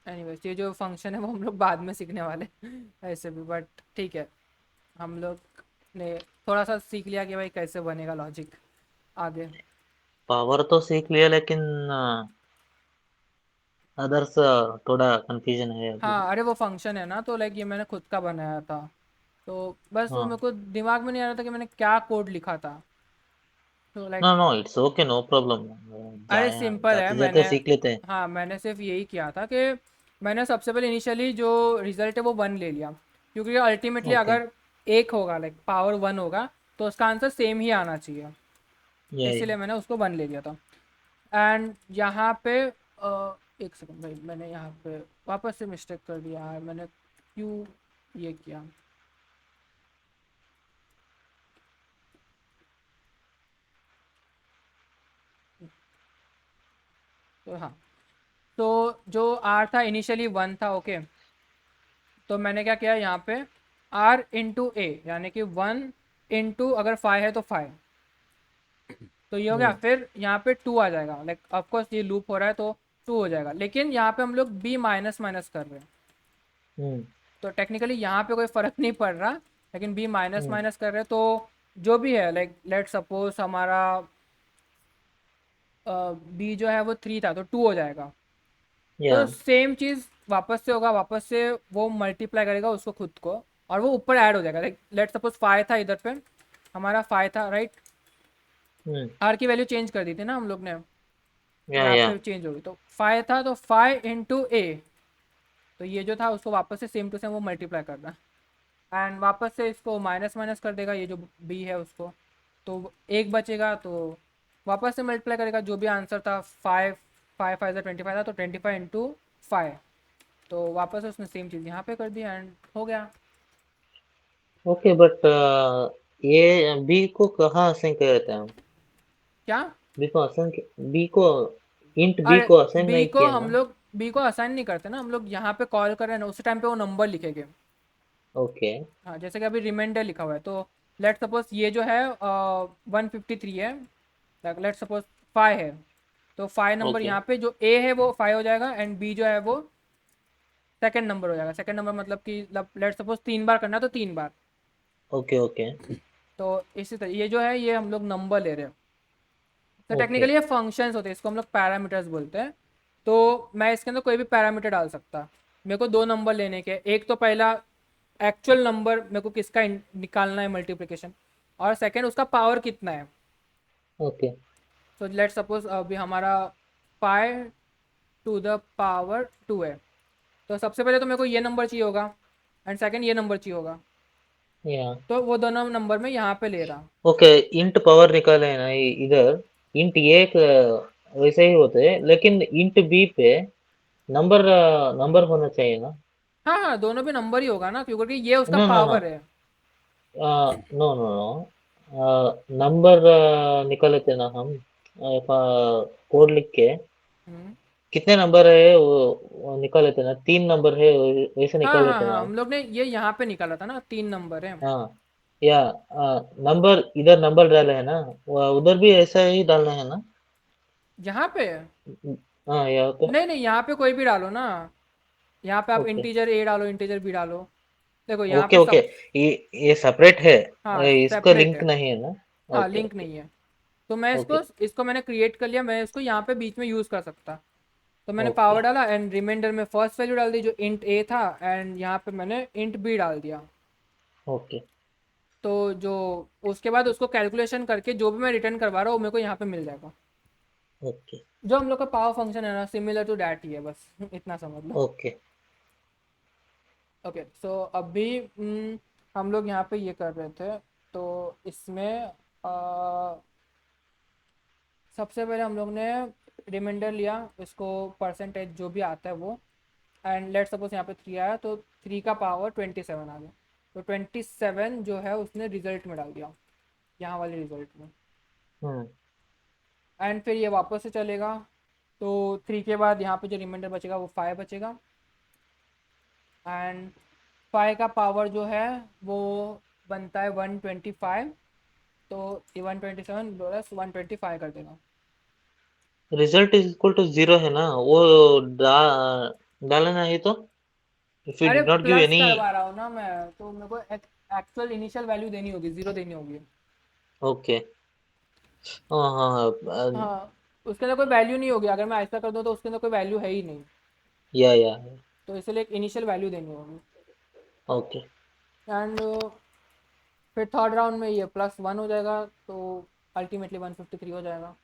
एनीवेज ये जो फंक्शन है वो हम लोग बाद में सीखने वाले ऐसे भी, बट ठीक है हम लोग ने थोड़ा सा सीख लिया कि भाई कैसे बनेगा लॉजिक आगे। पावर तो सीख लिया लेकिन अदर्स थोड़ा कंफ्यूजन है अभी। हाँ अरे वो फंक्शन है ना, तो लाइक ये मैंने खुद का बनाया था, तो बस वो हाँ, मेरे को दिमाग में नहीं आ रहा था कि मैंने क्या कोड लिखा था। तो like no no it's okay, no problem. अरे जाए सिंपल है जाते मैंने, जाते सीख लेते हैं। हाँ मैंने सिर्फ यही किया था कि मैंने सबसे पहले इनिशियली जो रिजल्ट है वो 1 ले लिया, क्योंकि अल्टीमेटली ओके, अगर एक होगा लाइक पावर 1 होगा तो उसका आंसर सेम ही आना चाहिए, ये इसीलिए मैंने उसको 1 ले लिया था। एंड यहाँ पे एक सेकंड भाई मैंने यहाँ पे वापस से मिस्टेक कर दिया है, मैंने क्यों ये किया। तो हाँ तो जो आर था इनिशियली 1 था ओके, तो मैंने क्या किया यहाँ पे आर इंटू ए यानी कि 1 इंटू अगर 5 है तो 5, तो ये हो गया। फिर यहाँ पे 2 आ जाएगा, लाइक ऑफकोर्स ये लूप हो रहा है तो 2 हो जाएगा, लेकिन यहाँ पे हम लोग बी माइनस माइनस कर रहे हैं, हम्म तो टेक्निकली यहाँ पे कोई फ़र्क नहीं पड़ रहा, लेकिन बी माइनस हम्म माइनस कर रहे हैं तो जो भी है लाइक लेट सपोज हमारा बी जो है वो 3 था तो 2 हो जाएगा। या तो सेम चीज़ वापस से होगा, वापस से वो मल्टीप्लाई करेगा उसको खुद को और वो ऊपर ऐड हो जाएगा। लाइक लेट सपोज 5 था इधर पे, हमारा 5 था राइट, हम्म आर की वैल्यू चेंज कर दी थी ना हम लोग ने, यहाँ या पे चेंज होगी तो 5 था तो 5 इंटू ए, तो ये जो था उसको वापस से सेम टू सेम वो मल्टीप्लाई करना एंड वापस से इसको माइनस माइनस कर देगा ये जो बी है उसको, तो एक बचेगा तो वापस से मल्टीप्लाई करेगा जो भी आंसर था। 5 5 5 25 था तो 25 इंटू 5, तो वापस उसने सेम चीज़ यहाँ पे कर दी एंड हो गया। ओके, बट ये बी को कहाँ असाइन करते हैं हम? क्या? बी को असाइन, बी को इंट बी अरे को असाइन बी नहीं को किया हम ना? लोग बी को असाइन नहीं करते ना, हम लोग यहाँ पे कॉल कर रहे हैं ना उस टाइम पे वो नंबर लिखेंगे। ओके, हाँ जैसे कि अभी रिमाइंडर लिखा हुआ है तो लेट सपोज ये जो है 153 है लाइक लेट्स सपोज 5 है, तो 5 नंबर Okay. यहाँ पे जो ए है वो 5 हो जाएगा एंड बी जो है वो सेकंड नंबर हो जाएगा। सेकंड नंबर मतलब कि लेट्स सपोज 3 बार करना है तो 3 बार। Okay. Okay. तो इसी तरह ये जो है ये हम लोग नंबर ले रहे हैं, तो Okay. टेक्निकली ये फंक्शंस होते हैं, इसको हम लोग पैरामीटर्स बोलते हैं। तो मैं इसके अंदर कोई भी पैरामीटर डाल सकता। मेरे को 2 नंबर लेने के, एक तो पहला एक्चुअल नंबर मेरे को किसका निकालना है मल्टीप्लिकेशन, और सेकंड उसका पावर कितना है। Okay. तो लेट्स सपोज अभी हमारा 5 टू द पावर 2 है, तो सबसे पहले तो मेरे को ये नंबर चाहिए होगा एंड सेकंड ये नंबर चाहिए होगा, Yeah. तो वो दोनों नंबर मैं यहाँ पे ले रहा। ओके, इंट पावर निकाले है ना इधर। इंट एक वैसे ही होते हैं, लेकिन इंट बी पे नंबर नंबर होना चाहिए ना। हाँ हाँ, दोनों भी नंबर ही होगा ना, क्योंकि ये उसका नो नो नो पावर है। नो नो नो नंबर निकाले थे ना हम कोड लिख के। हम्म। कितने नंबर है वो निकाले थे ना, 3 नंबर है वैसे हाँ निकाल हाँ देते ना हाँ, हम। हम लोग ने ये यहाँ पे निकाला था ना, 3 नंबर है। हाँ या नंबर इधर नंबर डाले है ना, उधर भी ऐसा ही डालना है ना। यहाँ पे हाँ यहाँ पे। नहीं नहीं, यहाँ पे कोई भी डालो ना। यहाँ पे आप ओके इंटीजर ए डालो, इंटीजर बी डालो। देखो यहाँ ओके पे ओके, सब, ये सेपरेट है। हाँ इसका सेपरेट लिंक है। नहीं है ना। हाँ ओके लिंक ओके नहीं है। तो मैं इसको ओके इसको मैंने क्रिएट कर लिया, मैं इसको यहाँ पे बीच में यूज़ कर सकता। तो मैंने ओके पावर डाला एंड रिमाइंडर में फर्स्ट वैल्यू डाल दी जो इंट ए था, एंड यहाँ पे मैंने इंट बी डाल दिया। ओके तो जो उसके बाद उसको कैलकुलेशन करके जो भी मैं रिटर्न करवा रहा हूँ वो मेरे को यहाँ पे मिल जाएगा। ओके जो हम लोग का पावर फंक्शन है ना, सिमिलर टू डैट ही है, बस इतना समझ लो। ओके ओके सो अभी हम लोग यहाँ पे ये कर रहे थे, तो इसमें सबसे पहले हम लोग ने रिमाइंडर लिया, इसको परसेंटेज जो भी आता है वो, एंड लेट सपोज यहाँ पे 3 आया तो 3 का पावर 27 आ गया। तो 27 जो है उसने रिजल्ट में डाल दिया, यहाँ वाले रिजल्ट में। हम्म एंड फिर ये वापस से चलेगा, तो 3 के बाद यहाँ पे जो रिमाइंडर बचेगा वो 5 बचेगा, एंड 5 का पावर जो है वो बनता है 125। तो ये 127 प्लस 125 कर देगा। रिजल्ट इज इक्वल टू 0 है ना वो। डा, डालना है तो इफ यू अरे did not give plus any. करवा रहा हूँ ना मैं, तो मेरे को एक्चुअल इनिशियल वैल्यू देनी होगी, 0 देनी होगी। ओके हाँ हाँ हाँ, उसके अंदर कोई वैल्यू नहीं होगी, अगर मैं ऐसा कर दूँ तो उसके अंदर कोई वैल्यू है ही नहीं। या तो इसलिए एक इनिशियल वैल्यू देनी होगी। ओके एंड फिर थर्ड राउंड में ये +1 हो जाएगा, तो अल्टीमेटली 153 हो जाएगा।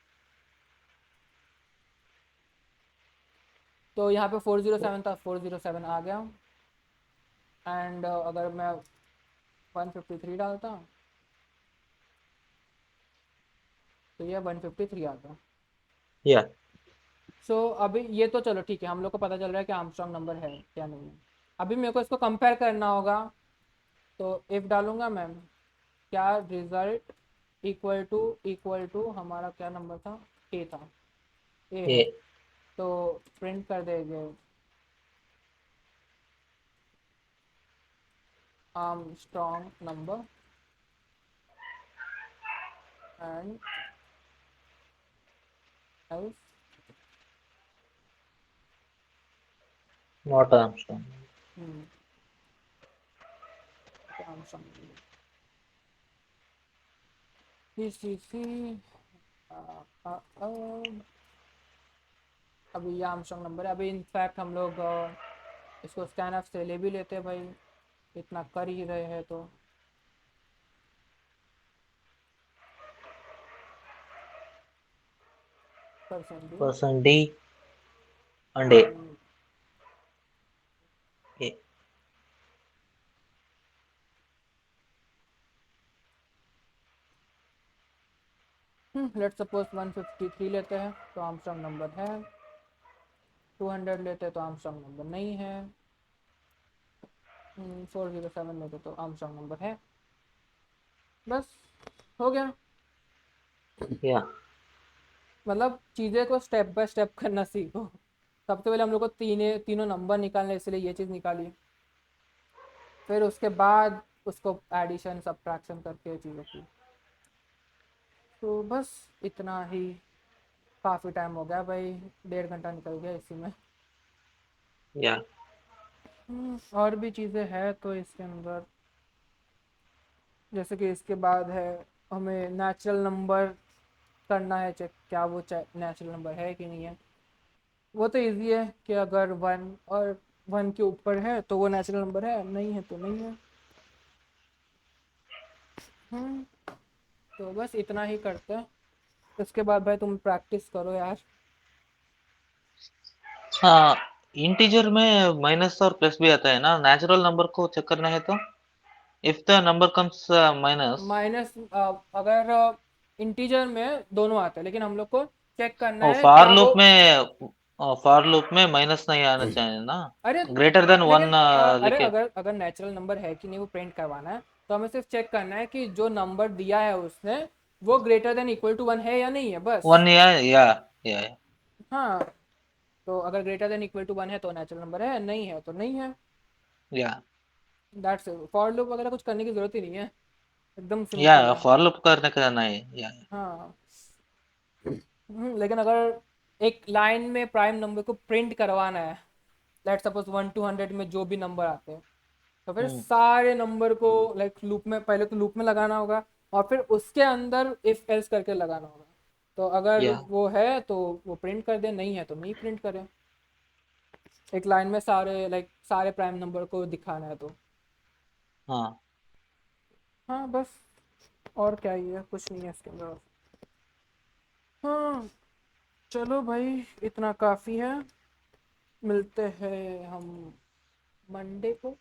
तो यहाँ पे 407 था, 407 आ गया। एंड अगर मैं 153 डालता तो ये 153 आ गया। या सो अभी ये तो चलो ठीक है, हम लोग को पता चल रहा है कि आर्मस्ट्रॉन्ग नंबर है क्या नहीं है। अभी मेरे को इसको कंपेयर करना होगा, तो इफ़ डालूंगा मैम, क्या रिजल्ट इक्वल टू हमारा क्या नंबर था, ए था, ए ये है। तो प्रिंट कर देंगे Armstrong number and else not Armstrong. Armstrong सी अभी ये आर्मस्ट्रॉन्ग नंबर है। अभी इनफैक्ट हम लोग इसको स्कैन से ले भी लेते हैं भाई, इतना कर ही रहे हैं तो। पर्सन डी अंडे ए लेट्स सपोज 153 लेते हैं तो आर्मस्ट्रॉन्ग नंबर है, 200 लेते हैं तो आर्मस्ट्रॉन्ग नंबर नहीं है, 407 लेते तो आर्मस्ट्रॉन्ग नंबर है। बस हो गया। या मतलब चीज़ें को स्टेप बाय स्टेप करना सीखो। सबसे पहले हम लोग को तीनों नंबर निकालने, इसलिए ये चीज़ निकाली। फिर उसके बाद उसको एडिशन सब्ट्रैक्शन करके चीज़ों की। तो बस इतना ही, काफ़ी टाइम हो गया भाई, 1.5 घंटा निकल गया इसी में। या और भी चीज़ें हैं तो इसके अंदर, जैसे कि इसके बाद है हमें नेचुरल नंबर करना है चेक, क्या वो नेचुरल नंबर है कि नहीं है। वो तो इजी है कि अगर 1 के ऊपर है तो वो नेचुरल नंबर है, नहीं है तो नहीं है। हम्म, तो बस इतना ही करते हैं। उसके बाद भाई तुम प्रैक्टिस करो यार। हाँ, इंटीजर में माइनस और प्लस भी आता है ना, नेचुरल नंबर को चेक करना है तो if the number comes minus, minus, अगर इंटीजर में दोनों आते हैं, लेकिन हम लोग को चेक करना और है क्या वो। फॉर लूप में माइनस नहीं आना चाहिए ना, अरे ग्रेटर देन लेकिन 1 अरे लिखे। अगर अगर नेचुरल नंबर है कि नहीं वो प्रिंट करवाना है, तो हमें सिर्फ चेक करना है कि जो नंबर दिया है उसने वो ग्रेटर देन इक्वल टू 1 है या नहीं है, बस। 1 या हाँ, तो अगर ग्रेटर देन इक्वल टू 1 है तो नेचुरल नंबर है, नहीं है तो नहीं है। या दैट्स इट, फॉर लूप वगैरह कुछ करने की जरूरत ही नहीं है, एकदम या सिंपल है। फॉर लूप करने का नहीं, या हाँ। लेकिन अगर एक लाइन में प्राइम नंबर को प्रिंट करवाना है, लेट सपोज 1 to 100 में जो भी नंबर आते हैं, तो फिर हम्म, सारे नंबर को लाइक लूप में, पहले तो लूप में लगाना होगा और फिर उसके अंदर इफ एल्स करके लगाना होगा। तो अगर या वो है तो वो प्रिंट कर दे, नहीं है तो नहीं प्रिंट करे। एक लाइन में सारे लाइक सारे प्राइम नंबर को दिखाना है तो। हाँ हाँ बस, और क्या ही है, कुछ नहीं है इसके अंदर। हाँ, चलो भाई इतना काफ़ी है, मिलते हैं हम मंडे को।